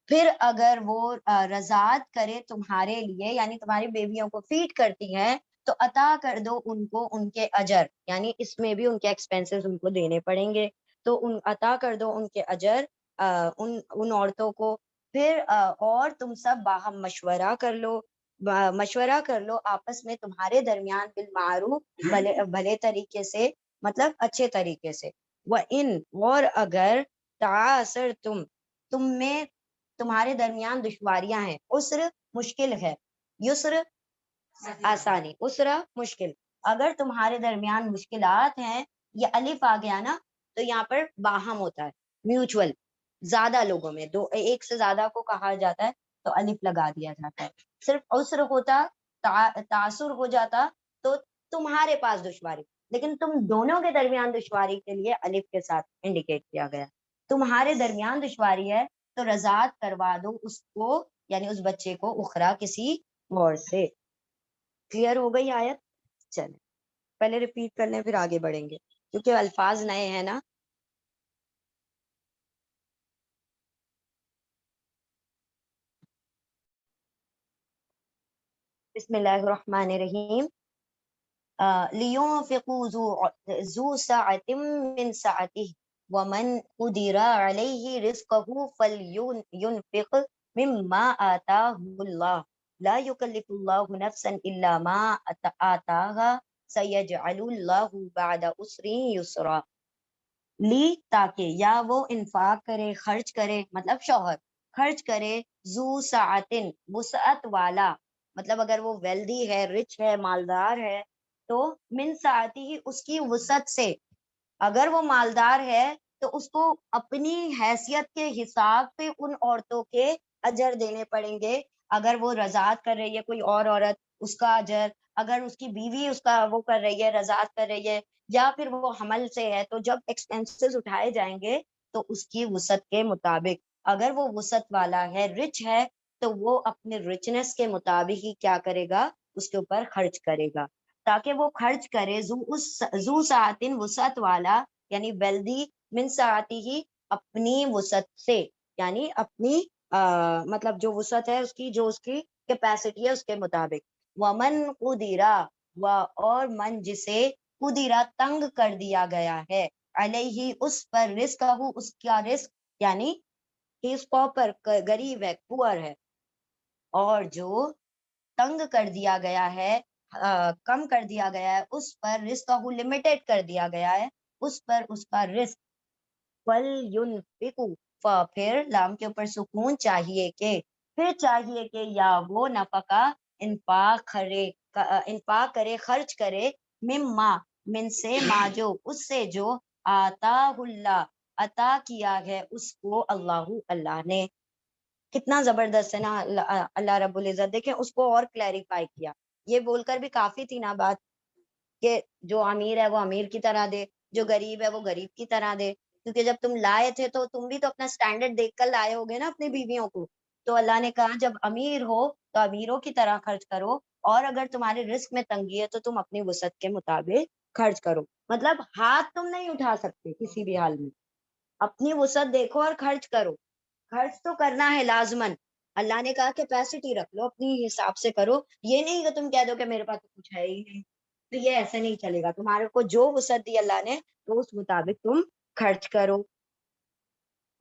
پھر اگر وہ رضاعت کرے تمہارے لیے، یعنی تمہاری بیبیوں کو فیڈ کرتی ہے، تو عطا کر دو ان کو ان کے اجر، یعنی اس میں بھی ان کے ایکسپینسز ان کو دینے پڑیں گے. تو عطا کر دو ان کے اجر ان عورتوں کو. پھر اور تم سب باہم مشورہ کر لو، مشورہ کر لو آپس میں تمہارے درمیان بالمعروف، بھلے طریقے سے، مطلب اچھے طریقے سے. وَإِن، اور اگر تم میں تمہارے درمیان دشواریاں ہیں، عسر مشکل ہے، یسر آسانی، اسرا مشکل، اگر تمہارے درمیان مشکلات ہیں، یہ الف آ گیا نا تو یہاں پر باہم ہوتا ہے، میوچول، زیادہ لوگوں میں، دو ایک سے زیادہ کو کہا جاتا ہے تو الف لگا دیا جاتا ہے. صرف عسر ہوتا، تعسر ہو جاتا تو تمہارے پاس دشواری، لیکن تم دونوں کے درمیان دشواری کے لیے الف کے ساتھ انڈیکیٹ کیا گیا. تمہارے درمیان دشواری ہے تو رضاعت کروا دو اس کو، یعنی اس بچے کو، اخرا کسی اور سے. کلیئر ہو گئی آیت؟ چلیں پہلے ریپیٹ کر لیں پھر آگے بڑھیں گے کیونکہ الفاظ نئے ہیں نا. بسم اللہ الرحمن الرحیم. لِيُنْفِقُوا ذُو سَعَةٍ مِّن سَعَتِهِ وَمَنْ قُدِرَ عَلَيْهِ رِزْقُهُ فَلْيُنْفِقْ مِمَّا آتَاهُ اللَّهُ لَا يُكَلِّفُ اللَّهُ نَفْسًا إِلَّا مَا آتَاهَا سَيَجْعَلُ اللَّهُ بَعْدَ عُسْرٍ يُسْرًا. لی تاکہ، یا وہ انفاق کرے، خرچ کرے، مطلب شوہر خرچ کرے، ذو ساعتن وسعت والا، مطلب اگر وہ ویلدی ہے، رچ ہے، مالدار ہے تو من ساعتی ہی، اس کی وسعت سے. اگر وہ مالدار ہے تو اس کو اپنی حیثیت کے حساب سے ان عورتوں کے اجر دینے پڑیں گے. اگر وہ رضاعت کر رہی ہے کوئی اور عورت، اس کا اجر. اگر اس کی بیوی اس کا وہ کر رہی ہے، رضاعت کر رہی ہے، یا پھر وہ حمل سے ہے، تو جب ایکسپینسز اٹھائے جائیں گے تو اس کی وسعت کے مطابق. اگر وہ وسعت والا ہے، رچ ہے، تو وہ اپنے رچنس کے مطابق ہی کیا کرے گا، اس کے اوپر خرچ کرے گا. تاکہ وہ خرچ کرے ذو ساعتن وسعت والا، یعنی ویلدی، من ساعتی ہی، اپنی وسعت سے، یعنی اپنی مطلب جو وسعت ہے اس کی، جو اس کی کیپیسٹی ہے اس کے مطابق. ومن قدرا، اور من جسے قدرا تنگ کر دیا گیا ہے، علیہ اس پر، رزق ہو اس کا رزق، یعنی اس پر غریب ہے، پور ہے، اور جو تنگ کر دیا گیا ہے، کم کر دیا گیا ہے اس پر، رزق ہو لمیٹڈ کر دیا گیا ہے اس پر اس کا رزق. فَلْيُنْفِقُوا، پھر لام کے اوپر سکون، چاہیے کہ، پھر چاہیے کہ، یا وہ نفقہ انفاق کرے، خرچ کرے، مما، من سے، ما جو، اس سے جو آتاہ اللہ، عطا کیا ہے اس کو اللہ، اللہ نے. کتنا زبردست ہے نا اللہ رب العزت. دیکھیں اس کو اور کلیریفائی کیا، یہ بول کر بھی کافی تھی نا بات کہ جو امیر ہے وہ امیر کی طرح دے، جو غریب ہے وہ غریب کی طرح دے. کیونکہ جب تم لائے تھے تو تم بھی تو اپنا سٹینڈرڈ دیکھ کر لائے ہوگے نا اپنی بیویوں کو. تو اللہ نے کہا جب امیر ہو تو امیروں کی طرح خرچ کرو، اور اگر تمہارے رزق میں تنگی ہے تو تم اپنی وسعت کے مطابق خرچ کرو. مطلب ہاتھ تم نہیں اٹھا سکتے کسی بھی حال میں، اپنی وسعت دیکھو اور خرچ کرو. خرچ تو کرنا ہے لازمن. اللہ نے کہا کیپیسٹی رکھ لو، اپنی حساب سے کرو. یہ نہیں کہ تم کہہ دو کہ میرے پاس تو کچھ ہے ہی نہیں، تو یہ ایسے نہیں چلے گا. تمہارے کو جو وسعت دی اللہ نے تو اس مطابق تم خرچ کرو.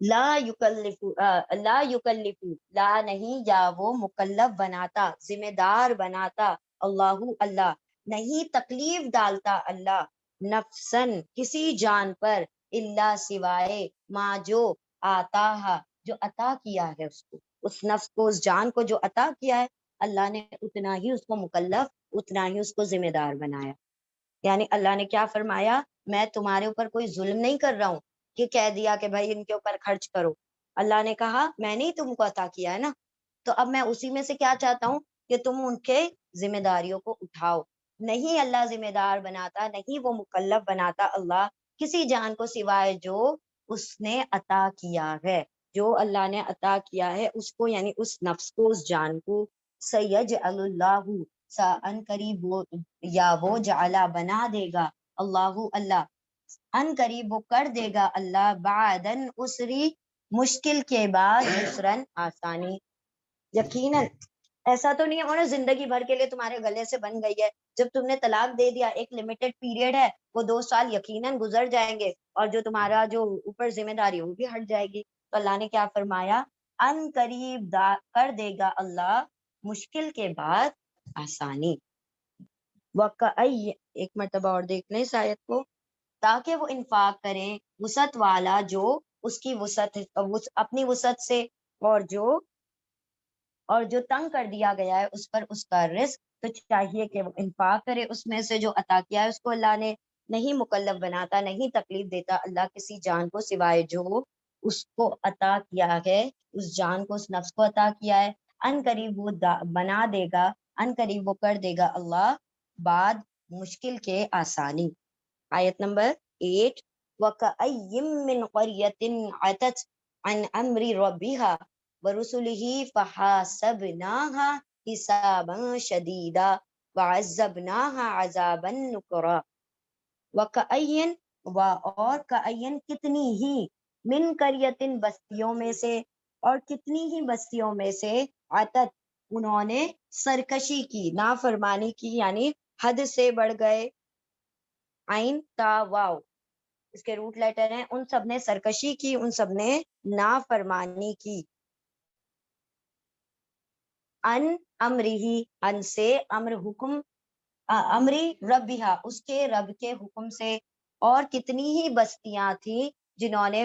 لا یکلف، لا نہیں، یا وہ مکلف بناتا، ذمہ دار بناتا، اللہ، اللہ نہیں تکلیف ڈالتا اللہ، نفسن کسی جان پر، اللہ سوائے، ما جو آتا ہے، جو عطا کیا ہے اس کو، اس نفس کو، اس جان کو جو عطا کیا ہے اللہ نے، اتنا ہی اس کو مکلف، اتنا ہی اس کو ذمہ دار بنایا. یعنی اللہ نے کیا فرمایا، میں تمہارے اوپر کوئی ظلم نہیں کر رہا ہوں کہ کہہ دیا کہ بھائی ان کے اوپر خرچ کرو. اللہ نے کہا میں نے تم کو عطا کیا ہے نا، تو اب میں اسی میں سے کیا چاہتا ہوں کہ تم ان کے ذمہ داریوں کو اٹھاؤ. نہیں اللہ ذمہ دار بناتا، نہیں وہ مکلف بناتا اللہ کسی جان کو سوائے جو اس نے عطا کیا ہے، جو اللہ نے عطا کیا ہے اس کو، یعنی اس نفس کو، اس جان کو. سیجعل اللہ، ان قریب وہ، یا وہ جعلا بنا دے گا، اللہ، اللہ ان قریب وہ کر دے گا اللہ، بعدن اسری مشکل کے بعد، یسرن آسانی. یقیناً ایسا تو نہیں ہے نا زندگی بھر کے لیے تمہارے گلے سے بن گئی ہے. جب تم نے طلاق دے دیا ایک لمیٹڈ پیریڈ ہے، وہ 2 سال یقیناً گزر جائیں گے، اور جو تمہارا جو اوپر ذمہ داری وہ بھی ہٹ جائے گی. تو اللہ نے کیا فرمایا، ان قریب کر دے گا اللہ، مشکل کے بعد آسانی. وَكَأَيٍّ، ایک مرتبہ اور دیکھ لیں اس آیت کو. تاکہ وہ انفاق کریں وسعت والا جو اس کی وسعت اپنی وسعت سے، اور جو تنگ کر دیا گیا ہے اس پر اس کا رزق، تو چاہیے کہ وہ انفاق کرے اس میں سے جو عطا کیا ہے اس کو اللہ نے. نہیں مکلف بناتا، نہیں تکلیف دیتا اللہ کسی جان کو سوائے جو اس کو عطا کیا ہے، اس جان کو، اس نفس کو عطا کیا ہے. ان قریب وہ بنا دے گا، ان قریب وہ کر دے گا اللہ بعد مشکل کے آسانی. آیت نمبر 8. وَكَأَيِّن مِّن قَرْيَةٍ عَتَتْ عَنْ أَمْرِ رَبِّهَا وَرُسُلِهِ فَحَاسَبْنَاهَا حِسَابًا شَدِيدًا وَعَذَّبْنَاهَا عَذَابًا نُكْرًا. وَكَأَيِّن، اور کأین کتنی ہی، من قریتن بستیوں میں سے، اور کتنی ہی بستیوں میں سے، عتت انہوں نے سرکشی کی، نافرمانی کی، یعنی حد سے بڑھ گئے. عین تا واو اس کے روٹ لیٹر ہیں. ان سب نے سرکشی کی، ان سب نے نافرمانی کی. ان امری، ان سے، امر حکم، امری ربیہا اس کے رب کے حکم سے. اور کتنی ہی بستیاں تھیں جنہوں نے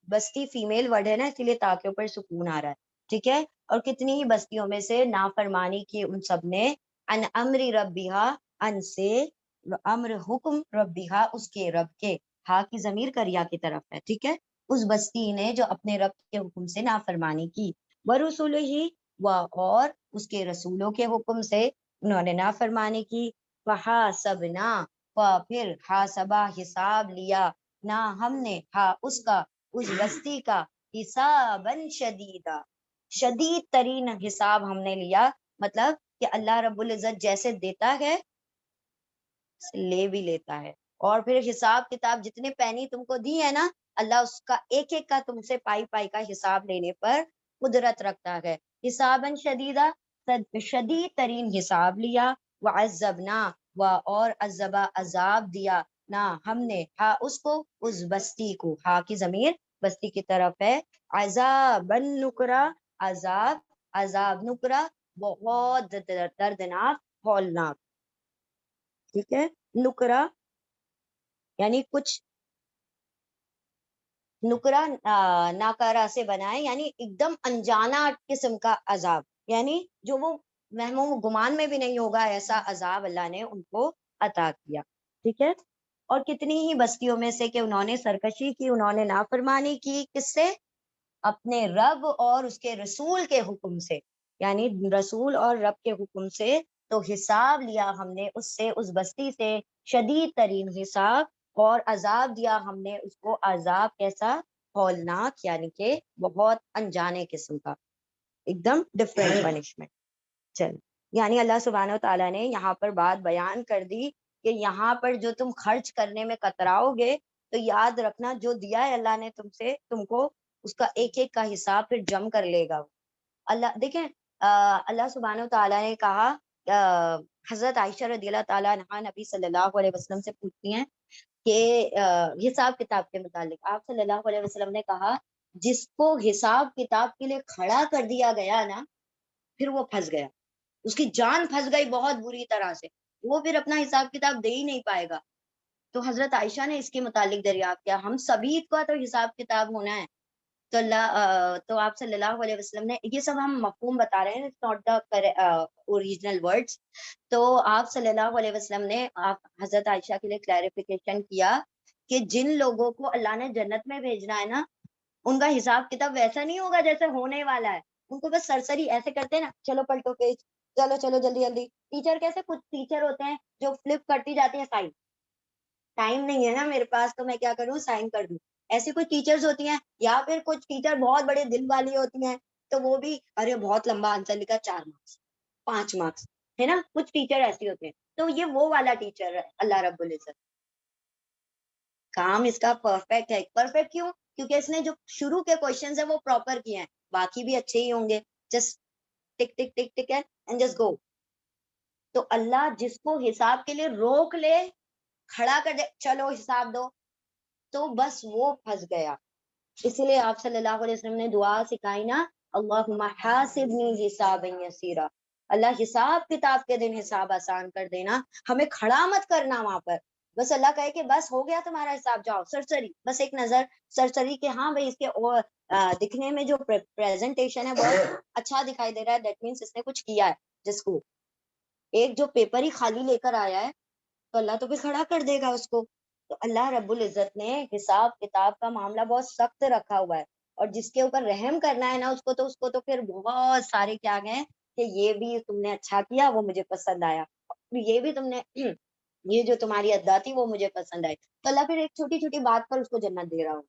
بستی فیمیل ورڈ ہے نا، اسی لیے تاکہ اوپر سکون آ رہا ہے، ٹھیک ہے. اور کتنی ہی بستیوں میں سے نافرمانی کی ان سب نے. ان امری ربیہا، ان سے، امر حکم، ربیہا اس کے رب کے، ہا کی ضمیر کریا کی طرف ہے، ٹھیک ہے. اس بستی نے جو اپنے رب کے حکم سے نافرمانی کی. ورسولہ، اور اس کے رسولوں کے حکم سے انہوں نے نافرمانی کی. فحاسبنا، پھر حاسبہ حساب لیا، نہ ہم نے، ہا اس کا، اس بستی کا، حساباً شدیدا شدید ترین حساب ہم نے لیا. مطلب کہ اللہ رب العزت جیسے دیتا ہے لے بھی لیتا ہے. اور پھر حساب کتاب جتنے پینی تم کو دی ہے نا، اللہ اس کا ایک ایک کا تم سے پائی پائی کا حساب لینے پر قدرت رکھتا ہے. حساباً شدیدہ، شدید ترین حساب لیا. وعذبنا، اور عذبا عذاب دیا، نہ ہم نے، ہا اس کو، اس بستی کو، ہا کی ضمیر بستی کی طرف ہے. عذاباً نکرا، عذاب، عذاب نکرا بہت دردناک، ہولناک، ٹھیک ہے. نکرا یعنی کچھ، نکرا ناکارہ سے بنائے، یعنی ایک دم انجانا قسم کا عذاب، یعنی جو وہ وہم و گمان میں بھی نہیں ہوگا ایسا عذاب اللہ نے ان کو عطا کیا، ٹھیک ہے. اور کتنی ہی بستیوں میں سے کہ انہوں نے سرکشی کی، انہوں نے نافرمانی کی، کس سے؟ اپنے رب اور اس کے رسول کے حکم سے، یعنی رسول اور رب کے حکم سے. تو حساب لیا ہم نے اس سے، اس بستی سے، شدید ترین حساب. اور عذاب دیا ہم نے اس کو، عذاب کیسا؟ ہولناک، یعنی کہ بہت انجانے قسم کا، ایک دم ڈفرینٹ پنشمنٹ. چل، یعنی اللہ سبحانہ و تعالیٰ نے یہاں پر بات بیان کر دی کہ یہاں پر جو تم خرچ کرنے میں کتراؤ گے تو یاد رکھنا جو دیا ہے اللہ نے تم سے، تم کو اس کا ایک ایک کا حساب پھر جم کر لے گا اللہ. دیکھیں اللہ سبحانہ و تعالیٰ نے کہا، حضرت عائشہ رضی اللہ تعالیٰ عنہا نبی صلی اللہ علیہ وسلم سے پوچھتی ہیں کہ حساب کتاب کے متعلق آپ صلی اللہ علیہ وسلم نے کہا جس کو حساب کتاب کے لیے کھڑا کر دیا گیا نا، پھر وہ پھنس گیا، اس کی جان پھنس گئی بہت بری طرح سے، وہ پھر اپنا حساب کتاب دے ہی نہیں پائے گا. تو حضرت عائشہ نے اس کے متعلق دریافت کیا، ہم سبھی کا تو حساب کتاب ہونا ہے. تو تو آپ صلی اللہ علیہ وسلم نے، یہ سب ہم مفہوم بتا رہے ہیں، not the original words. تو آپ صلی اللہ علیہ وسلم نے حضرت عائشہ کے لیے کلیریفیکیشن کیا کہ جن لوگوں کو اللہ نے جنت میں بھیجنا ہے نا، ان کا حساب کتاب ویسا نہیں ہوگا جیسے ہونے والا ہے. ان کو بس سرسری ایسے کرتے ہیں نا، چلو پلٹو پیج، چلو چلو جلدی جلدی. ٹیچر کیسے، کچھ ٹیچر ہوتے ہیں جو فلپ کرتی جاتی ہیں سائن، ٹائم نہیں ہے نا میرے پاس تو میں کیا کروں، سائن کر دوں. ایسی کچھ ٹیچرز ہوتی ہیں. یا پھر کچھ ٹیچر بہت بڑے دل والی ہوتی ہیں، تو وہ بھی ارے بہت لمبا آنسر لکھا، 4 مارکس 5 مارکس، ہے نا. کچھ ٹیچر ایسے ہوتے ہیں. تو یہ وہ والا ٹیچر ہے اللہ رب العزت. کام اس کا پرفیکٹ ہے. پرفیکٹ کیوں؟ کیونکہ اس نے جو شروع کے کوشچنز ہیں وہ پراپر کیے ہیں، باقی بھی اچھے ہی ہوں گے. Just tick tick tick tick and just go. تو اللہ جس کو حساب کے لیے روک لے، کھڑا کر دے، چلو حساب دو، تو بس وہ پھنس گیا. اسی لیے آپ صلی اللہ علیہ وسلم نے دعا سکھائی نا، اللہم حاسبنی حسابا یسیرا، اللہ حساب کتاب کے دن حساب آسان کر دینا، ہمیں کھڑا مت کرنا وہاں پر، بس اللہ کہے کہ بس ہو گیا تمہارا حساب، جاؤ سرسری، بس ایک نظر سرسری کہ ہاں بھائی اس کے دکھنے میں جو پریزنٹیشن ہے بہت اچھا دکھائی دے رہا ہے، دیٹ مینس اس نے کچھ کیا ہے، جس کو ایک جو پیپر ہی خالی لے کر آیا ہے تو اللہ تو پھر کھڑا کر دے گا اس کو. تو اللہ رب العزت نے حساب کتاب کا معاملہ بہت سخت رکھا ہوا ہے، اور جس کے اوپر رحم کرنا ہے نا اس کو تو پھر بہت سارے کیا گئے کہ یہ بھی تم نے اچھا کیا وہ مجھے پسند آیا، یہ بھی تم نے یہ جو تمہاری ادا تھی وہ مجھے پسند آئی. تو اللہ پھر ایک چھوٹی چھوٹی بات پر اس کو جنت دے رہا ہوں،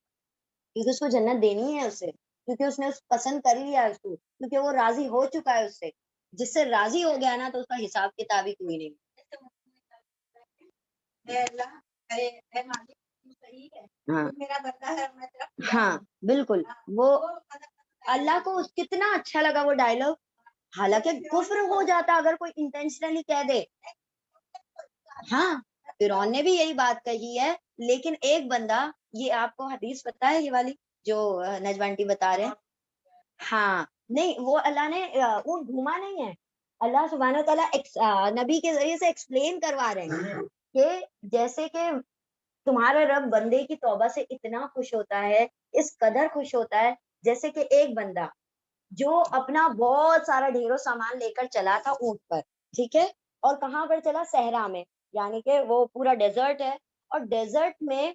کیونکہ اس کو جنت دینی ہے اسے، کیونکہ اس نے پسند کر لیا اس کو، کیونکہ وہ راضی ہو چکا ہے اس سے. جس سے راضی ہو گیا نا تو اس کا حساب کتاب ہی کوئی نہیں. ہاں بالکل، وہ اللہ کو کتنا اچھا لگا وہ ڈائلاگ، حالانکہ کفر ہو جاتا اگر کوئی انٹینشنلی کہہ دے. ہاں فرعون نے بھی یہی بات کہی ہے، لیکن ایک بندہ، یہ آپ کو حدیث پتا ہے یہ والی جو نجوانٹی بتا رہے ہیں؟ ہاں نہیں، وہ اللہ نے اونٹ گھوما نہیں ہے، اللہ سبحانہ تعالیٰ نبی کے ذریعے سے ایکسپلین کروا رہے ہیں کہ جیسے کہ تمہارا رب بندے کی توبہ سے اتنا خوش ہوتا ہے، اس قدر خوش ہوتا ہے، جیسے کہ ایک بندہ جو اپنا بہت سارا ڈھیروں سامان لے کر چلا تھا اونٹ پر، ٹھیک ہے، اور کہاں پر چلا؟ صحرا میں، یعنی کہ وہ پورا ڈیزرٹ ہے، اور ڈیزرٹ میں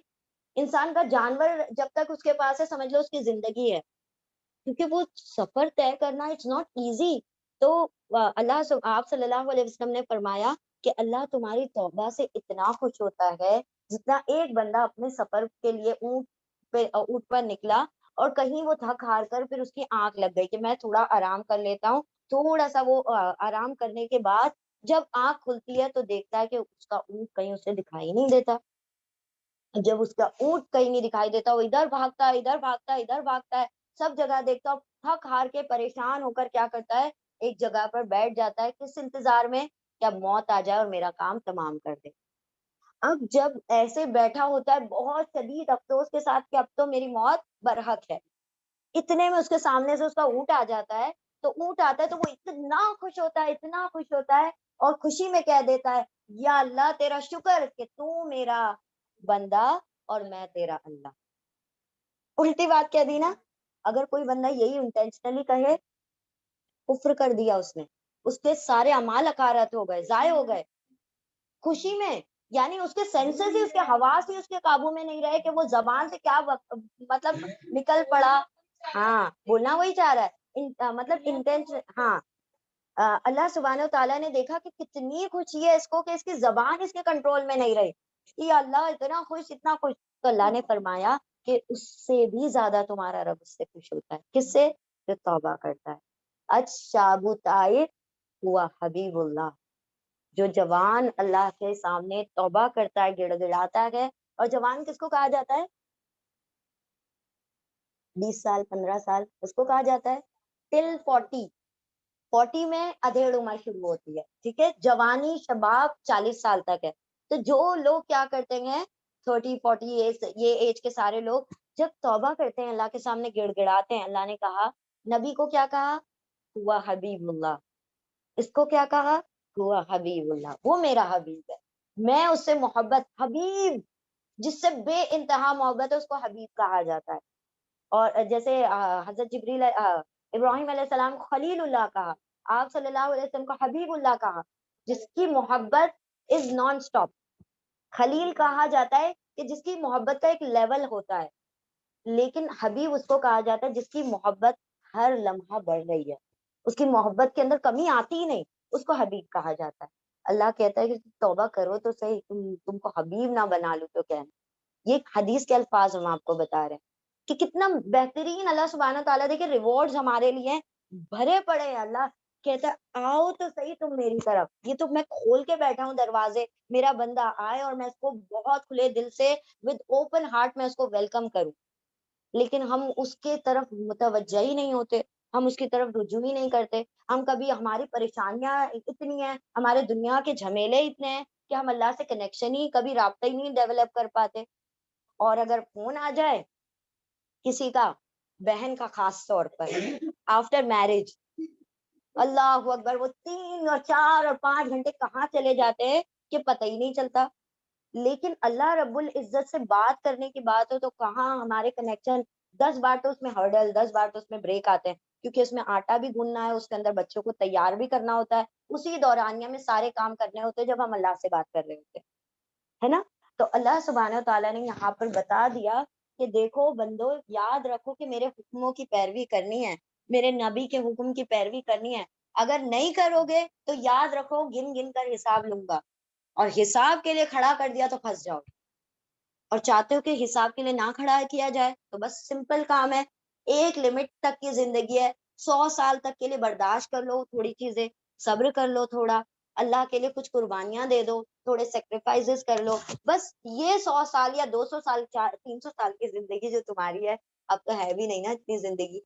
انسان کا جانور جب تک اس کے پاس ہے سمجھ لو اس کی زندگی ہے، کیونکہ وہ سفر طے کرنا اٹس ناٹ ایزی. تو آپ صلی اللہ علیہ وسلم نے فرمایا کہ اللہ تمہاری توبہ سے اتنا خوش ہوتا ہے جتنا ایک بندہ اپنے سفر کے لیے اونٹ پر نکلا اور کہیں وہ تھک ہار کر پھر اس کی آنکھ لگ گئی کہ میں تھوڑا آرام کر لیتا ہوں، تھوڑا سا وہ آرام کرنے کے بعد جب آنکھ کھلتی ہے تو دیکھتا ہے کہ اس کا اونٹ کہیں اسے دکھائی نہیں دیتا. جب اس کا اونٹ کہیں نہیں دکھائی دیتا وہ ادھر بھاگتا ہے ادھر بھاگتا ہے ادھر بھاگتا ہے، سب جگہ دیکھتا، تھک ہار کے پریشان ہو کر کیا کرتا ہے، ایک جگہ پر بیٹھ جاتا ہے، کس انتظار میں کہ اب موت آ جائے اور میرا کام تمام کر دے. اب جب ایسے بیٹھا ہوتا ہے بہت شدید افسوس کے ساتھ کہ اب تو میری موت برحق ہے، اتنے میں اس کے سامنے سے اس کا اونٹ آ جاتا ہے. تو اونٹ آتا ہے تو وہ اتنا خوش ہوتا ہے، اتنا خوش ہوتا ہے، اور خوشی میں کہہ دیتا ہے یا اللہ تیرا شکر کہ تو میرا بندہ اور میں تیرا اللہ. الٹی بات کہہ دی نا. اگر کوئی بندہ یہی انٹینشنلی کہے، کفر کر دیا اس نے، اس کے سارے اعمال اکارت ہو گئے، ضائع ہو گئے خوشی میں، یعنی اس کے سینسز ہی، اس کے حواس ہی اس کے قابو میں نہیں رہے کہ وہ زبان سے کیا مطلب نکل پڑا. ہاں بولنا وہی چاہ رہا ہے، مطلب انٹینشن. ہاں اللہ سبحانہ تعالیٰ نے دیکھا کہ کتنی خوشی ہے اس کو کہ اس کی زبان اس کے کنٹرول میں نہیں رہی، یہ اللہ اتنا خوش اتنا خوش. تو اللہ نے فرمایا کہ اس سے بھی زیادہ تمہارا رب اس سے خوش ہوتا ہے. کس سے؟ جو توبہ کرتا ہے. الشاب تائب ہوا حبیب اللہ، جو جوان اللہ کے سامنے توبہ کرتا ہے، گڑ گڑاتا ہے. اور جوان کس کو کہا جاتا ہے؟ 20 سال 15 سال اس کو کہا جاتا ہے ٹل 40 میں ادھیڑ عمر شروع ہوتی ہے، ٹھیک ہے. جوانی شباب 40 سال تک ہے. تو جو لوگ کیا کرتے ہیں 30 40 یہ ایج کے سارے لوگ جب توبہ کرتے ہیں اللہ کے سامنے گڑ گڑاتے ہیں، اللہ نے کہا نبی کو کیا کہا؟ ہوا حبیب اللہ. اس کو کیا کہا؟ ہوا حبیب اللہ، وہ میرا حبیب ہے، میں اس سے محبت، حبیب جس سے بے انتہا محبت ہے اس کو حبیب کہا جاتا ہے. اور جیسے حضرت جبریل ابراہیم علیہ السلام کو خلیل اللہ کہا، آپ صلی اللہ علیہ وسلم کو حبیب اللہ کہا، جس کی محبت از نان سٹاپ. خلیل کہا جاتا ہے کہ جس کی محبت کا ایک لیول ہوتا ہے، لیکن حبیب اس کو کہا جاتا ہے جس کی محبت ہر لمحہ بڑھ رہی ہے، اس کی محبت کے اندر کمی آتی ہی نہیں، اس کو حبیب کہا جاتا ہے. اللہ کہتا ہے کہ توبہ کرو تو صحیح، تم کو حبیب نہ بنا لوں تو کہنا. یہ حدیث کے الفاظ ہم آپ کو بتا رہے ہیں کہ کتنا بہترین اللہ سبحانہ تعالیٰ دیکھے ریوارڈز ہمارے لیے بھرے پڑے ہیں. اللہ کہتا ہے آؤ تو صحیح تم میری طرف، یہ تو میں کھول کے بیٹھا ہوں دروازے، میرا بندہ آئے اور میں اس کو بہت کھلے دل سے ود اوپن ہارٹ میں اس کو ویلکم کروں. لیکن ہم اس کے طرف متوجہ ہی نہیں ہوتے، ہم اس کی طرف رجوع ہی نہیں کرتے. ہم کبھی، ہماری پریشانیاں اتنی ہیں، ہمارے دنیا کے جھمیلے اتنے ہیں کہ ہم اللہ سے کنیکشن ہی، کبھی رابطہ ہی نہیں ڈیولپ کر پاتے. اور اگر فون آ جائے کسی کا، بہن کا خاص طور پر، آفٹر میرج. اللہ اکبر، وہ 3 اور 4 اور 5 گھنٹے کہاں چلے جاتے ہیں کہ پتہ ہی نہیں چلتا. لیکن اللہ رب العزت سے بات کرنے کی بات ہو تو کہاں ہمارے کنیکشن 10 بار تو اس میں ہرڈل، 10 بار تو اس میں بریک آتے ہیں، کیونکہ اس میں آٹا بھی گوننا ہے، اس کے اندر بچوں کو تیار بھی کرنا ہوتا ہے، اسی دورانیہ میں سارے کام کرنے ہوتے ہیں جب ہم اللہ سے بات کر رہے ہوتے ہیں، ہے نا. تو اللہ سبحانہ تعالیٰ نے یہاں پر بتا دیا کہ دیکھو بندو، یاد رکھو کہ میرے حکموں کی پیروی کرنی ہے، میرے نبی کے حکم کی پیروی کرنی ہے. اگر نہیں کرو گے تو یاد رکھو گن گن کر حساب لوں گا، اور حساب کے لیے کھڑا کر دیا تو پھنس جاؤ. اور چاہتے ہو کہ حساب کے لیے نہ کھڑا کیا جائے تو بس سمپل کام ہے، ایک لمٹ تک کی زندگی ہے، 100 سال تک کے لیے برداشت کر لو تھوڑی چیزیں، صبر کر لو تھوڑا، اللہ کے لیے کچھ قربانیاں دے دو، تھوڑے سیکریفائسز کر لو. بس یہ 100 سال یا 200 سال 300 سال کی زندگی جو تمہاری ہے، اب تو ہے بھی نہیں نا اتنی زندگی.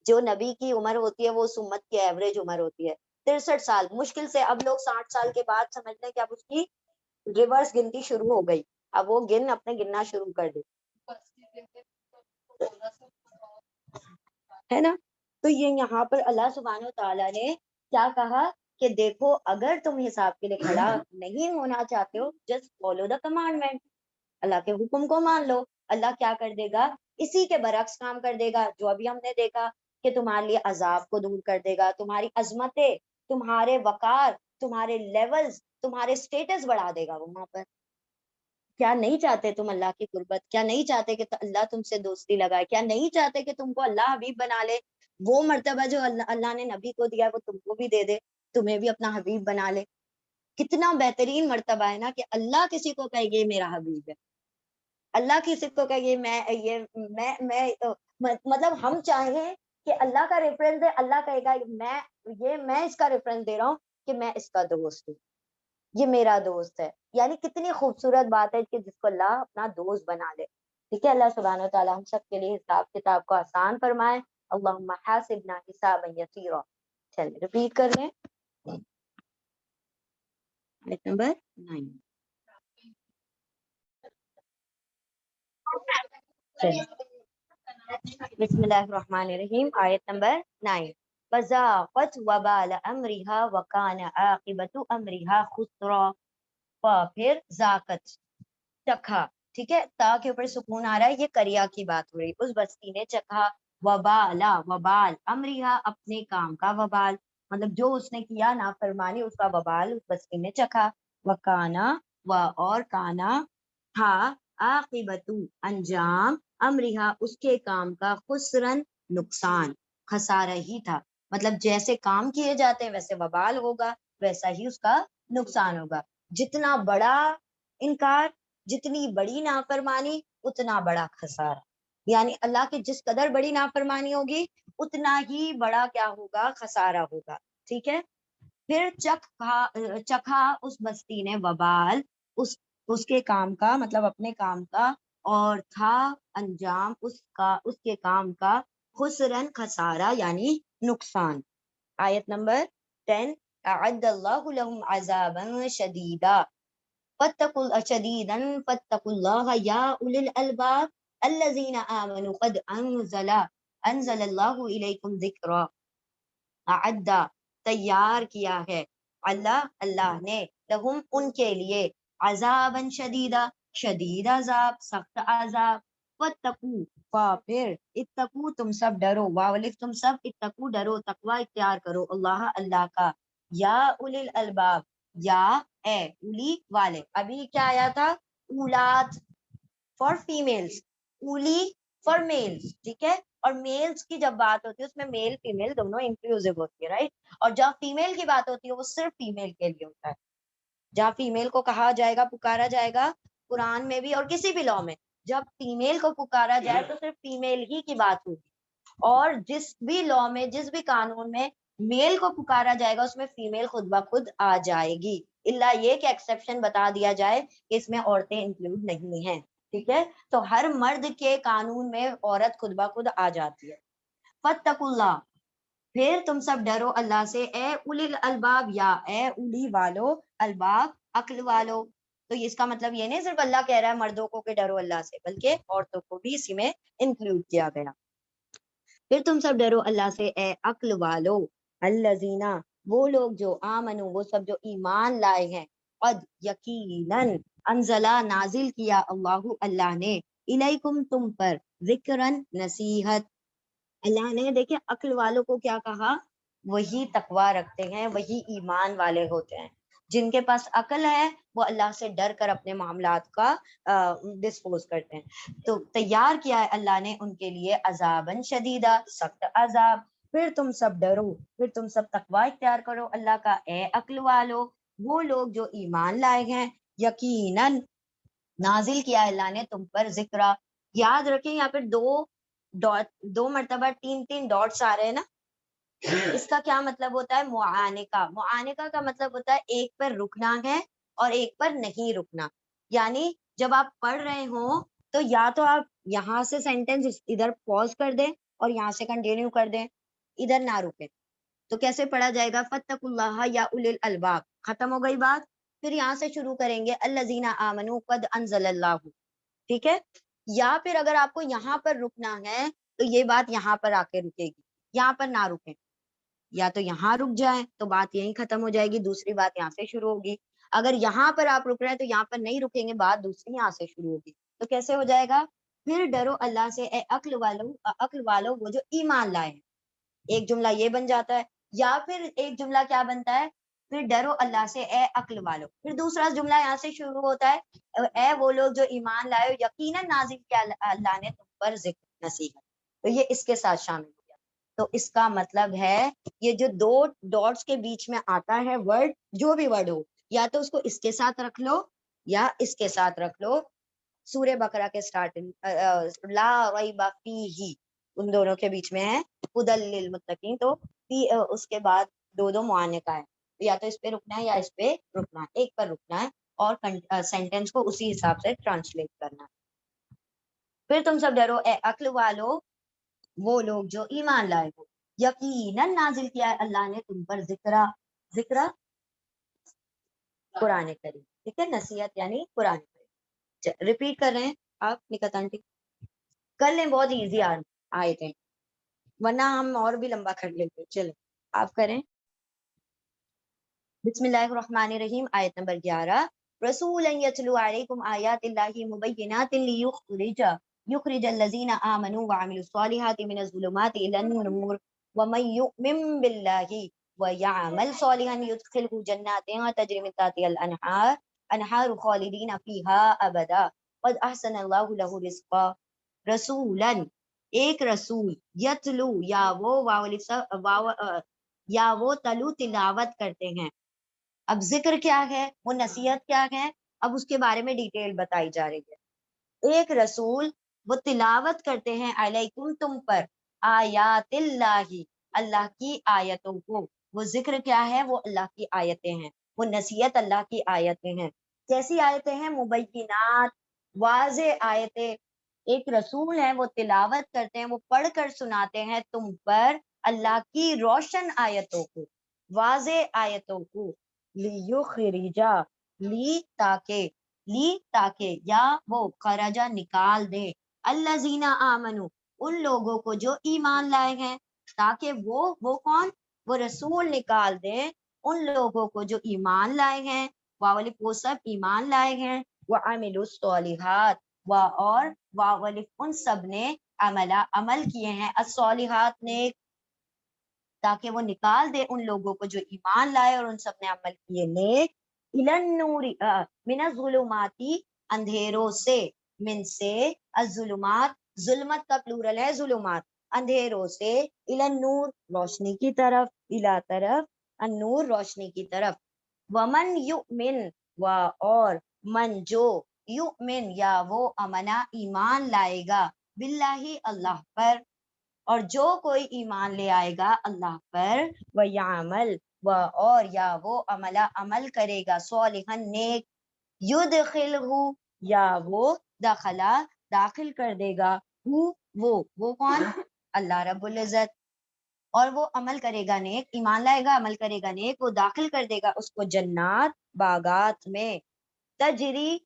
جو نبی کی عمر ہوتی ہے وہ اس امت کی ایوریج عمر ہوتی ہے 63 سال مشکل سے. اب لوگ 60 سال کے بعد سمجھتے ہیں کہ اب اس کی ریورس گنتی شروع ہو گئی، اب وہ اپنے گننا شروع کر دے، ہے نا. تو یہ یہاں پر اللہ سبحانہ و تعالیٰ نے کیا کہا کہ دیکھو اگر تم حساب کے لیے کھڑا نہیں ہونا چاہتے ہو، جسٹ فالو دا کمانڈمنٹ، اللہ کے حکم کو مان لو. اللہ کیا کر دے گا؟ اسی کے برعکس کام کر دے گا جو ابھی ہم نے دیکھا، کہ تمہارے لیے عذاب کو دور کر دے گا، تمہاری عظمتیں، تمہارے وقار، تمہارے لیولز، تمہارے سٹیٹس بڑھا دے گا وہ وہاں پر. کیا نہیں چاہتے تم اللہ کی قربت؟ کیا نہیں چاہتے کہ اللہ تم سے دوستی لگائے؟ کیا نہیں چاہتے کہ تم کو اللہ حبیب بنا لے؟ وہ مرتبہ جو اللہ نے نبی کو دیا وہ تم کو بھی دے دے، تمہیں بھی اپنا حبیب بنا لے. کتنا بہترین مرتبہ ہے نا کہ اللہ کسی کو کہے یہ میرا حبیب ہے، اللہ کسی کو کہے مطلب ہم چاہیں کہ اللہ کا ریفرنس دے، اللہ کہے گا میں اس کا ریفرنس دے رہا ہوں کہ میں اس کا دوست ہوں، یہ میرا دوست ہے. یعنی کتنی خوبصورت بات ہے کہ جس کو اللہ اپنا دوست بنا لے. ٹھیک ہے، اللہ سبحانہ و تعالیٰ ہم سب کے لیے حساب کتاب کو آسان فرمائے. اللہم حاسبنا حسابا یسیرا. چلیں ریپیٹ کر لیں، آیت نمبر 9. بسم اللہ الرحمن الرحیم، آیت نمبر 9. فذاقت وبال امرها وکان عاقبت امرها خسرا. پھر ذاقت، چکھا، ٹھیک ہے، تا کے اوپر سکون آ رہا ہے، یہ کریا کی بات ہو رہی. اس بستی نے چکھا، وبالا، وبال، امرها، اپنے کام کا وبال، مطلب جو اس نے کیا نافرمانی اس کا وبال اس بستی نے چکھا. وکانا، و اور کانا تھا، عاقبت انجام، امرها اس کے کام کا، خسرن نقصان، خسارہ ہی تھا. مطلب جیسے کام کیے جاتے ہیں ویسے وبال ہوگا، ویسا ہی اس کا نقصان ہوگا. جتنا بڑا انکار، جتنی بڑی نافرمانی، اتنا بڑا خسارہ. یعنی اللہ کی جس قدر بڑی نافرمانی ہوگی اتنا ہی بڑا کیا ہوگا؟ خسارہ ہوگا. ٹھیک ہے. پھر چکھا اس بستی نے وبال اس کے کام کا، مطلب اپنے کام کا، اور تھا انجام اس کے کام کا، خسرن خسارہ یعنی نقصان. آیت نمبر 10. اعد اللہ لهم عذابا شدیدا فاتقوا اللہ یا اولی الالباب الذین آمنوا قد انزل اللہ الیکم ذکرا. اعدہ، تیار کیا ہے، اللہ نے، لہم ان کے لیے، عذابا شدیدا، شدید عذاب، سخت عذاب. واتقوا، پھر اتقوا تم سب ڈرو، واولف تم سب، اتقوا ڈرو، تقوی اختیار کرو، اللہ کا، یا اولی الالباب، یا اے اولی والے. ابھی کیا آیا تھا؟ اولاد فار فیمیلز، اولی فار میلز. ٹھیک ہے. اور میلز کی جب بات ہوتی ہے اس میں میل فیمیل دونوں انکلوسیو ہوتی ہے، رائٹ. اور جہاں فیمیل کی بات ہوتی ہے وہ صرف فیمیل کے لیے ہوتا ہے. جہاں فیمیل کو کہا جائے گا، پکارا جائے گا قرآن میں بھی اور کسی بھی لا میں، جب فیمیل کو پکارا جائے تو صرف فیمیل ہی کی بات ہوگی. اور جس بھی لا میں، جس بھی قانون میں میل کو پکارا جائے گا اس میں فیمیل خود بخود آ جائے گی، اللہ یہ کہ ایکسیپشن بتا دیا جائے کہ اس میں عورتیں انکلوڈ نہیں ہیں. ٹھیک ہے. تو ہر مرد کے قانون میں عورت خود بخود آ جاتی ہے. فاتقوا اللہ، پھر تم سب ڈرو اللہ سے، اے اولی الالباب، یا اے اولی والو، الباب عقل والو. تو اس کا مطلب یہ نہیں صرف اللہ کہہ رہا ہے مردوں کو کہ ڈرو اللہ سے، بلکہ عورتوں کو بھی اسی میں انکلوڈ کیا گیا. پھر تم سب ڈرو اللہ سے اے عقل والو، الذین وہ لوگ جو آمنو وہ سب جو ایمان لائے ہیں، قد یقیناً انزلہ نازل کیا اللہ نے، الیکم تم پر، ذکرن نصیحت۔ اللہ نے دیکھیں عقل والوں کو کیا کہا، وہی تقوی رکھتے ہیں، وہی ایمان والے ہوتے ہیں۔ جن کے پاس عقل ہے وہ اللہ سے ڈر کر اپنے معاملات کا ڈسپوز کرتے ہیں۔ تو تیار کیا ہے اللہ نے ان کے لیے عذاباً شدیدہ، سخت عذاب۔ پھر تم سب ڈرو، پھر تم سب تقوی اختیار کرو اللہ کا اے عقل والو، وہ لوگ جو ایمان لائے ہیں، یقیناً نازل کیا ہے اللہ نے تم پر ذکرہ۔ یاد رکھیں یہاں پر دو مرتبہ تین ڈاٹس آ رہے ہیں نا، اس کا کیا مطلب ہوتا ہے، معانقہ۔ معانقہ کا مطلب ہوتا ہے ایک پر رکنا ہے اور ایک پر نہیں رکنا، یعنی جب آپ پڑھ رہے ہوں تو یا تو آپ یہاں سے سینٹینس ادھر پوز کر دیں اور یہاں سے کنٹینیو کر دیں، ادھر نہ رکیں۔ تو کیسے پڑھا جائے گا، فَاتَّقُوا اللَّهَ يَا أُولِي الْأَلْبَابِ، ختم ہو گئی بات۔ پھر یہاں سے شروع کریں گے الَّذِينَ آمَنُوا قَدْ أَنزَلَ اللَّهُ، ٹھیک ہے۔ یا پھر اگر آپ کو یہاں پر رکنا ہے تو یہ بات یہاں پر آ کے رکے گی، یہاں پر نہ رکیں، یا تو یہاں رک جائیں تو بات یہیں ختم ہو جائے گی، دوسری بات یہاں سے شروع ہوگی۔ اگر یہاں پر آپ رک رہے ہیں تو یہاں پر نہیں رکیں گے، بات دوسری یہاں سے شروع ہوگی۔ تو کیسے ہو جائے گا، پھر ڈرو اللہ سے اے عقل والو وہ جو ایمان لائے ہیں، ایک جملہ یہ بن جاتا ہے، یا پھر ایک جملہ کیا بنتا ہے، پھر ڈرو اللہ سے اے عقل والو، پھر دوسرا جملہ یہاں سے شروع ہوتا ہے اے وہ لوگ جو ایمان لائے، یقیناً نازل کیا اللہ نے تم پر ذکر نصیحت۔ تو یہ اس کے ساتھ شامل ہو گیا۔ تو اس کا مطلب ہے یہ جو دو ڈاٹس کے بیچ میں آتا ہے ورڈ، جو بھی ورڈ ہو، یا تو اس کو اس کے ساتھ رکھ لو یا اس کے ساتھ رکھ لو۔ سورہ بقرہ کے سٹارٹنگ لا ریب فیہ، ان دونوں کے بیچ میں ہے ہدی للمتقین، تو اس کے بعد دو معانقہ ہے، یا تو اس پہ رکنا ہے یا اس پہ رکنا ہے، ایک پر رکنا ہے اور سینٹینس کو اسی حساب سے ٹرانسلیٹ کرنا ہے۔ پھر تم سب ڈرو اے عقل والو وہ لوگ جو ایمان لائے ہو، یقیناً نازل کیا ہے اللہ نے تم پر ذکرہ قرآن کریم، ٹھیک ہے، نصیحت یعنی قرآن کریم۔ ریپیٹ کر رہے ہیں آپ نکات آنٹی، کر لیں، بہت ایزی آئے تھے، ورنہ ہم اور بھی لمبا کر لیتے۔ چلیں آپ کریں۔ بسم اللہ الرحمن الرحیم، آیت نمبر 11، رسولا یتلو علیکم آیات اللہ مبینات یخرج الذین آمنوا وعملوا الصالحات من الظلمات الی النور ومن یؤمن باللہ ویعمل صالحا یدخلہ جنات تجری من تحتہا الانہار خالدین فیہا ابدا قد احسن اللہ لہ رزقا۔ رسولا ایک رسول، یتلو یا وہ تلو تلاوت کرتے ہیں۔ اب ذکر کیا ہے، وہ نصیحت کیا ہے، اب اس کے بارے میں ڈیٹیل بتائی جا رہی ہے۔ ایک رسول وہ تلاوت کرتے ہیں علیکم تم پر، آیات اللہ اللہ کی آیتوں کو۔ وہ ذکر کیا ہے، وہ اللہ کی آیتیں ہیں، وہ نصیحت اللہ کی آیتیں ہیں۔ کیسی آیتیں ہیں، مبینات، واضح آیتیں۔ ایک رسول ہے وہ تلاوت کرتے ہیں، وہ پڑھ کر سناتے ہیں تم پر اللہ کی روشن آیتوں کو، واضح آیتوں کو، لیخرجا تاکہ یا وہ خرجا نکال دے، الذین آمنوا ان لوگوں کو جو ایمان لائے ہیں، تاکہ وہ کون، وہ رسول نکال دے ان لوگوں کو جو ایمان لائے ہیں، وہ سب ایمان لائے ہیں، وعملوا الصالحات اور ان سب نے عمل کیے ہیں، الصالحات نے، تاکہ وہ نکال دے ان لوگوں کو جو ایمان لائے اور ان سب نے عمل کیے نیک، الی النور من الظلمات اندھیروں سے، من سے، الظلمات ظلمت کا پلورل ہے ظلمات، اندھیروں سے، الی النور روشنی کی طرف، الی طرف، النور روشنی کی طرف، ومن یؤمن اور من جو، یؤمن یا وہ امنا ایمان لائے گا، باللہ اللہ پر، اور جو کوئی ایمان لے آئے گا اللہ پر، وَيَعْمَلْ اور یا وہ عمل کرے گا، صالحاً نیک، یدخلہ یا وہ داخل کر دے گا، وہ کون، اللہ رب العزت، اور وہ عمل کرے گا نیک، ایمان لائے گا عمل کرے گا نیک، وہ داخل کر دے گا اس کو جنات، باغات میں، تجری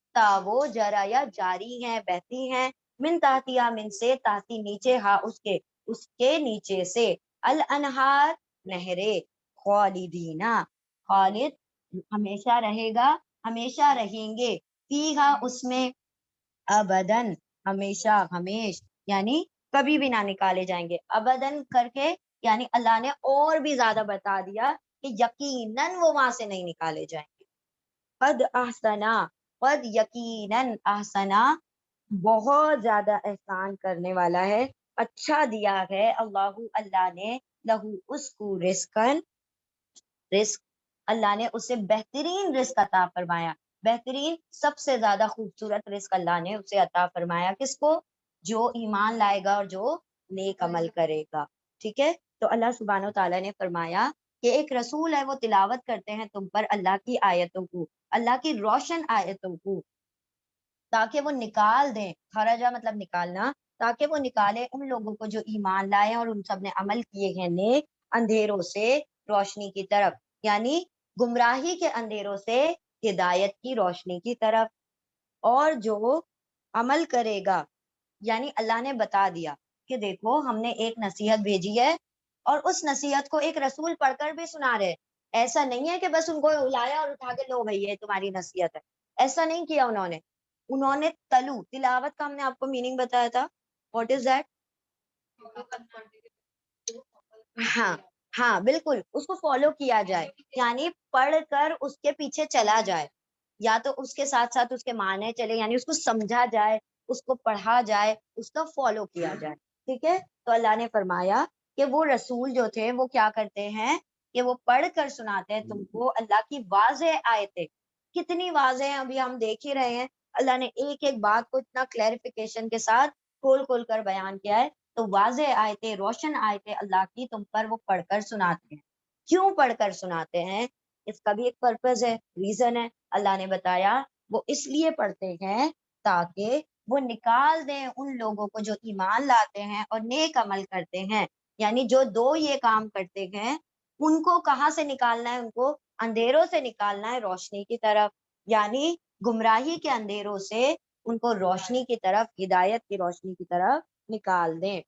وہ جرا یا جاری ہیں، بہتی ہیں، من تحتیا من سے، تحتی نیچے، ہاں اس کے، اس کے نیچے سے الانہار نہرے خالدینا خالد ہمیشہ رہے گا ہمیشہ رہیں گے فیہا اس میں ابدن ہمیشہ ہمیش یعنی کبھی بھی نہ نکالے جائیں گے ابدن کر کے یعنی اللہ نے اور بھی زیادہ بتا دیا کہ یقیناً وہ وہاں سے نہیں نکالے جائیں گے قد احسنا قد یقیناً احسنا بہت زیادہ احسان کرنے والا ہے اچھا دیا ہے اللہ نے لہو اس کو رزق اللہ نے اسے بہترین رزق عطا فرمایا بہترین سب سے زیادہ خوبصورت رزق اللہ نے اسے عطا فرمایا کس کو جو ایمان لائے گا اور جو نیک عمل کرے گا ٹھیک ہے تو اللہ سبحانہ و تعالیٰ نے فرمایا کہ ایک رسول ہے وہ تلاوت کرتے ہیں تم پر اللہ کی آیتوں کو اللہ کی روشن آیتوں کو تاکہ وہ نکال دیں خرجہ مطلب نکالنا تاکہ وہ نکالے ان لوگوں کو جو ایمان لائے اور ان سب نے عمل کیے ہیں نیک اندھیروں سے روشنی کی طرف یعنی گمراہی کے اندھیروں سے ہدایت کی روشنی کی طرف اور جو عمل کرے گا یعنی اللہ نے بتا دیا کہ دیکھو ہم نے ایک نصیحت بھیجی ہے اور اس نصیحت کو ایک رسول پڑھ کر بھی سنا رہے ایسا نہیں ہے کہ بس ان کو الایا اور اٹھا کے لو بھائی یہ تمہاری نصیحت ہے ایسا نہیں کیا انہوں نے تلاوت کا ہم نے آپ کو میننگ بتایا تھا واٹ از دیٹ ہاں ہاں بالکل اس کو فالو کیا جائے یعنی پڑھ کر اس کے پیچھے چلا جائے یا تو اس کے ساتھ ساتھ اس کے معنی چلے یعنی اس کو سمجھا جائے اس کو پڑھا جائے اس کا فالو کیا جائے ٹھیک ہے تو اللہ نے فرمایا کہ وہ رسول جو تھے وہ کیا کرتے ہیں کہ وہ پڑھ کر سناتے ہیں تم کو اللہ کی واضح آیتیں کتنی واضح ہیں ابھی ہم دیکھ ہی رہے ہیں اللہ نے ایک ایک بات کو اتنا کلیریفیکیشن کے ساتھ کھول کھول کر بیان کیا ہے تو واضح آیتیں روشن آیتیں اللہ کی تم پر وہ پڑھ کر سناتے ہیں کیوں پڑھ کر سناتے ہیں اس کا بھی ایک پرپز ہے ریزن ہے اللہ نے بتایا وہ اس لیے پڑھتے ہیں تاکہ وہ نکال دیں ان لوگوں کو جو ایمان لاتے ہیں اور نیک عمل کرتے ہیں یعنی جو دو یہ کام کرتے ہیں ان کو کہاں سے نکالنا ہے ان کو اندھیروں سے نکالنا ہے روشنی کی طرف یعنی گمراہی کے اندھیروں سے ان کو روشنی کی طرف ہدایت کی روشنی کی طرف نکال دیں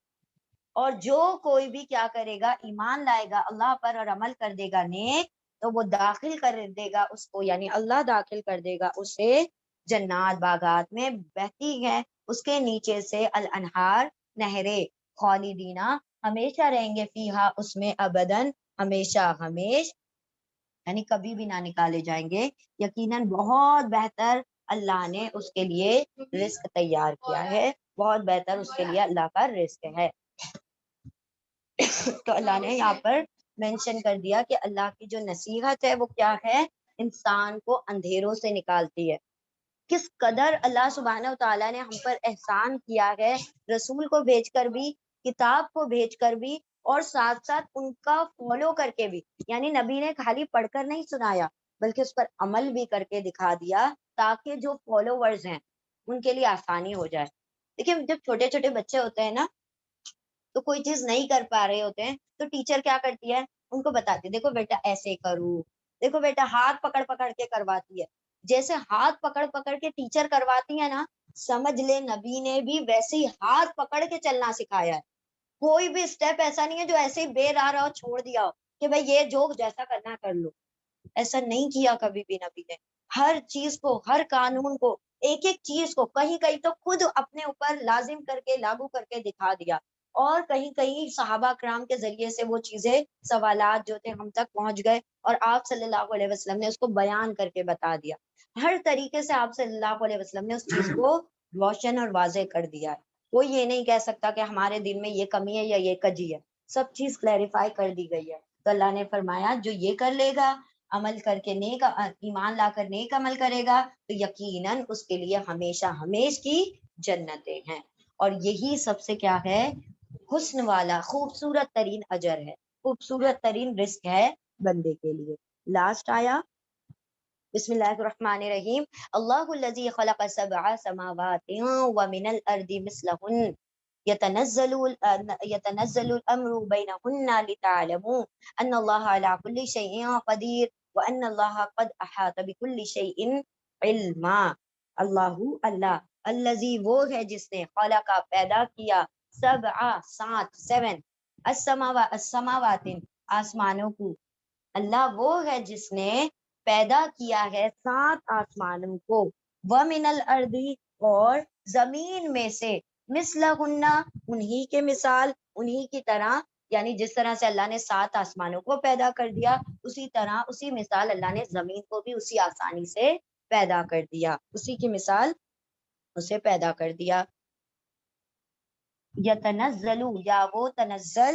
اور جو کوئی بھی کیا کرے گا ایمان لائے گا اللہ پر اور عمل کر دے گا نیک تو وہ داخل کر دے گا اس کو یعنی اللہ داخل کر دے گا اسے جنات باغات میں بہتی ہے اس کے نیچے سے الانہار نہریں خالدینا ہمیشہ رہیں گے فیہا اس میں ابدن ہمیشہ ہمیش یعنی کبھی بھی نہ نکالے جائیں گے یقیناً بہت بہتر اللہ نے اس کے لیے رزق تیار کیا ہے بہت بہتر اس کے لیے اللہ کا رزق ہے تو اللہ نے یہاں پر مینشن کر دیا کہ اللہ کی جو نصیحت ہے وہ کیا ہے انسان کو اندھیروں سے نکالتی ہے کس قدر اللہ سبحانہ و تعالیٰ نے ہم پر احسان کیا ہے رسول کو بھیج کر بھی کتاب کو بھیج کر بھی اور ساتھ ساتھ ان کا فالو کر کے بھی یعنی نبی نے خالی پڑھ کر نہیں سنایا بلکہ اس پر عمل بھی کر کے دکھا دیا تاکہ جو فالوورز ہیں ان کے لیے آسانی ہو جائے دیکھیں جب چھوٹے چھوٹے بچے ہوتے ہیں نا تو کوئی چیز نہیں کر پا رہے ہوتے ہیں تو ٹیچر کیا کرتی ہے ان کو بتاتی ہے دیکھو بیٹا ایسے کرو دیکھو بیٹا ہاتھ پکڑ پکڑ کے کرواتی ہے جیسے ہاتھ پکڑ پکڑ کے ٹیچر کرواتی ہے نا سمجھ لے نبی نے بھی ویسے ہی ہاتھ پکڑ کے چلنا سکھایا ہے کوئی بھی اسٹیپ ایسا نہیں ہے جو ایسے ہی بے راہ رہا چھوڑ دیا ہو کہ بھائی یہ جو جیسا کرنا کر لو ایسا نہیں کیا کبھی بھی نبی نے ہر چیز کو ہر قانون کو ایک ایک چیز کو کہیں کہیں تو خود اپنے اوپر لازم کر کے لاگو کر کے دکھا دیا اور کہیں کہیں صحابہ کرام کے ذریعے سے وہ چیزیں سوالات جو تھے ہم تک پہنچ گئے اور آپ صلی اللہ علیہ وسلم نے اس کو بیان کر کے بتا دیا ہر طریقے سے آپ صلی اللہ علیہ وسلم نے اس چیز کو روشن اور واضح کر دیا ہے کوئی یہ نہیں کہہ سکتا کہ ہمارے دین میں یہ کمی ہے یا یہ کجی ہے سب چیز کلیریفائی کر دی گئی ہے تو اللہ نے فرمایا جو یہ کر لے گا عمل کر کے نیک ایمان لا کر نیک عمل کرے گا تو یقیناً اس کے لیے ہمیشہ ہمیش کی جنتیں ہیں اور یہی سب سے کیا ہے حسن والا خوبصورت ترین اجر ہے خوبصورت ترین رزق ہے بندے کے لیے لاسٹ آیا بسم اللہ الرحمن الرحیم اللہ الذی خلق سبع سماوات ومن الارض مثلهن يتنزل الامر بينهن لتعلموا ان الله على كل شيء قدير وان الله قد احاط بكل شيء علما اللہ الذی وہ ہے جس نے خلق پیدا کیا سبع سات 7 السماوات آسمانوں کو، اللہ وہ ہے جس نے پیدا کیا ہے 7 آسمانوں کو، ومن الارض اور زمین میں سے، مثلہن انہی کے مثال، انہی کی طرح، یعنی جس طرح سے اللہ نے 7 آسمانوں کو پیدا کر دیا اسی طرح اسی مثال اللہ نے زمین کو بھی اسی آسانی سے پیدا کر دیا، اسی کی مثال اسے پیدا کر دیا۔ یتنزل یا وہ تنزل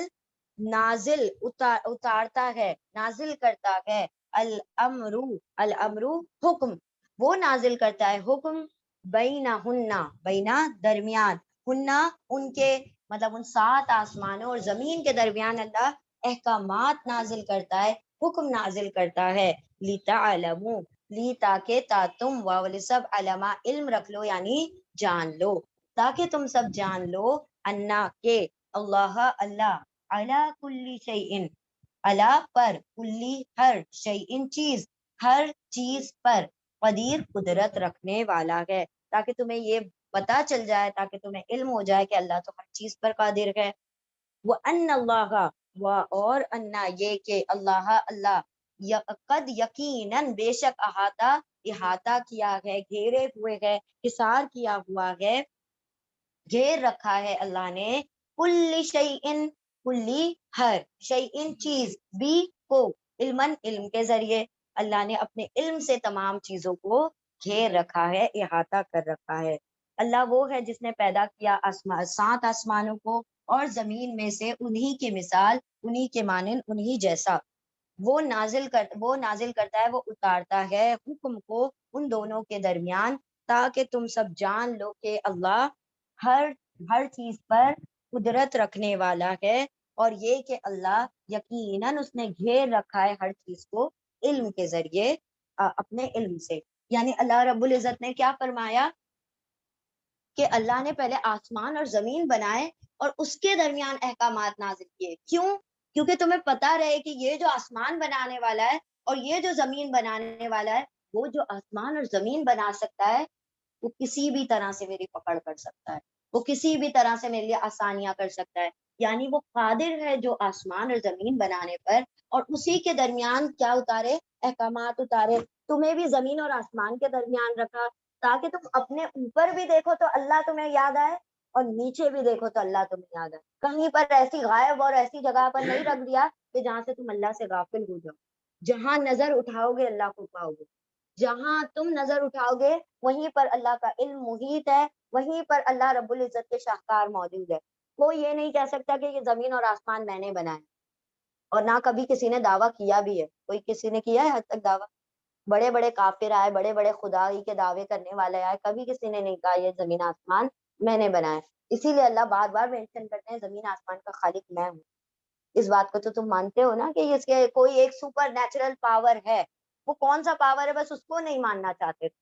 نازل اتارتا ہے، نازل کرتا ہے، الامر حکم، وہ نازل کرتا ہے حکم، بینہن بینا درمیان، ہننا ان کے، مطلب ان 7 آسمانوں اور زمین کے درمیان اللہ احکامات نازل کرتا ہے، حکم نازل کرتا ہے، لتعلموا لی تاکہ تم واول سب علما علم رکھ لو یعنی جان لو، تاکہ تم سب جان لو، انا کے اللہ اللہ، علی کل شیء اللہ پر، کلی ہر، شیء چیز، ہر چیز پر، قدیر قدرت رکھنے والا ہے، تاکہ تمہیں یہ پتا چل جائے، تاکہ تمہیں علم ہو جائے کہ اللہ تو ہر چیز پر قادر ہے۔ وَأَنَّ اللَّهَ اور انا یہ کہ اللہ اللہ، قد یقیناً بے شک احاطہ کیا ہے، گھیرے ہوئے ہے، حصار کیا ہوا ہے، گھیر رکھا ہے اللہ نے، کل شیء کلی ہر، شیء چیز، بھی کو، علماً علم کے ذریعے، اللہ نے اپنے علم سے تمام چیزوں کو گھیر رکھا ہے، احاطہ کر رکھا ہے۔ اللہ وہ ہے جس نے پیدا کیا 7 آسمانوں کو اور زمین میں سے انہی کی مثال، انہی کے مانند، انہی جیسا، وہ نازل کرتا ہے، وہ اتارتا ہے حکم کو ان دونوں کے درمیان، تاکہ تم سب جان لو کہ اللہ ہر چیز پر قدرت رکھنے والا ہے، اور یہ کہ اللہ یقیناً اس نے گھیر رکھا ہے ہر چیز کو علم کے ذریعے، اپنے علم سے، یعنی اللہ رب العزت نے کیا فرمایا کہ اللہ نے پہلے آسمان اور زمین بنائے اور اس کے درمیان احکامات نازل کیے، کیوں؟ کیونکہ تمہیں پتا رہے کہ یہ جو آسمان بنانے والا ہے اور یہ جو زمین بنانے والا ہے، وہ جو آسمان اور زمین بنا سکتا ہے وہ کسی بھی طرح سے میری پکڑ کر سکتا ہے، وہ کسی بھی طرح سے میرے لیے آسانیاں کر سکتا ہے، یعنی وہ قادر ہے جو آسمان اور زمین بنانے پر، اور اسی کے درمیان کیا اتارے؟ احکامات اتارے، تمہیں بھی زمین اور آسمان کے درمیان رکھا، تاکہ تم اپنے اوپر بھی دیکھو تو اللہ تمہیں یاد آئے اور نیچے بھی دیکھو تو اللہ تمہیں یاد آئے، کہیں پر ایسی غائب اور ایسی جگہ پر نہیں رکھ دیا کہ جہاں سے تم اللہ سے غافل ہو جاؤ، جہاں نظر اٹھاؤ گے اللہ کو پاؤ گے، جہاں تم نظر اٹھاؤ گے وہیں پر اللہ کا علم محیط ہے، وہیں پر اللہ رب العزت کے شاہکار موجود ہے، کوئی یہ نہیں کہہ سکتا کہ یہ زمین اور آسمان میں نے بنائے، اور نہ کبھی کسی نے دعویٰ کیا بھی ہے، کوئی کسی نے کیا ہے حد تک دعویٰ؟ بڑے بڑے کافر آئے، بڑے بڑے خدائی کے دعوے کرنے والے آئے، کبھی کسی نے نہیں کہا یہ زمین آسمان میں نے بنائے، اسی لیے اللہ بار بار مینشن کرتے ہیں زمین آسمان کا خالق میں ہوں، اس بات کو تو تم مانتے ہو نا کہ اس کے کوئی ایک سپر نیچرل پاور ہے، وہ کون سا پاور ہے بس اس کو نہیں ماننا چاہتے تھے،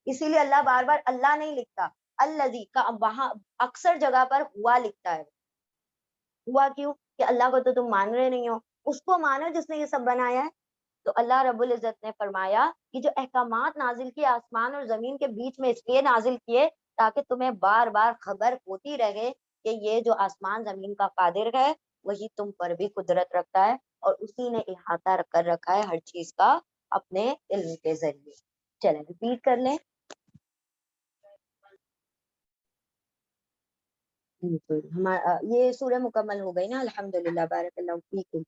اسی لیے اللہ بار بار اللہ نہیں لکھتا، الذی کا وہاں اکثر جگہ پر ہوا لکھتا ہے، ہوا کیوں؟ کہ اللہ کو تو تم مان رہے نہیں ہو، اس کو مانو جس نے یہ سب بنایا ہے۔ تو اللہ رب العزت نے فرمایا کہ جو احکامات نازل کیے آسمان اور زمین کے بیچ میں اس لیے نازل کیے تاکہ تمہیں بار بار خبر ہوتی رہے کہ یہ جو آسمان زمین کا قادر ہے وہی تم پر بھی قدرت رکھتا ہے، اور اسی نے احاطہ کر رکھا ہے ہر چیز کا اپنے علم کے ذریعے۔ چلیں ریپیٹ کر لیں۔ ہمارا یہ سورہ مکمل ہو گئی نا، الحمدللہ، بارک اللہ فیکم۔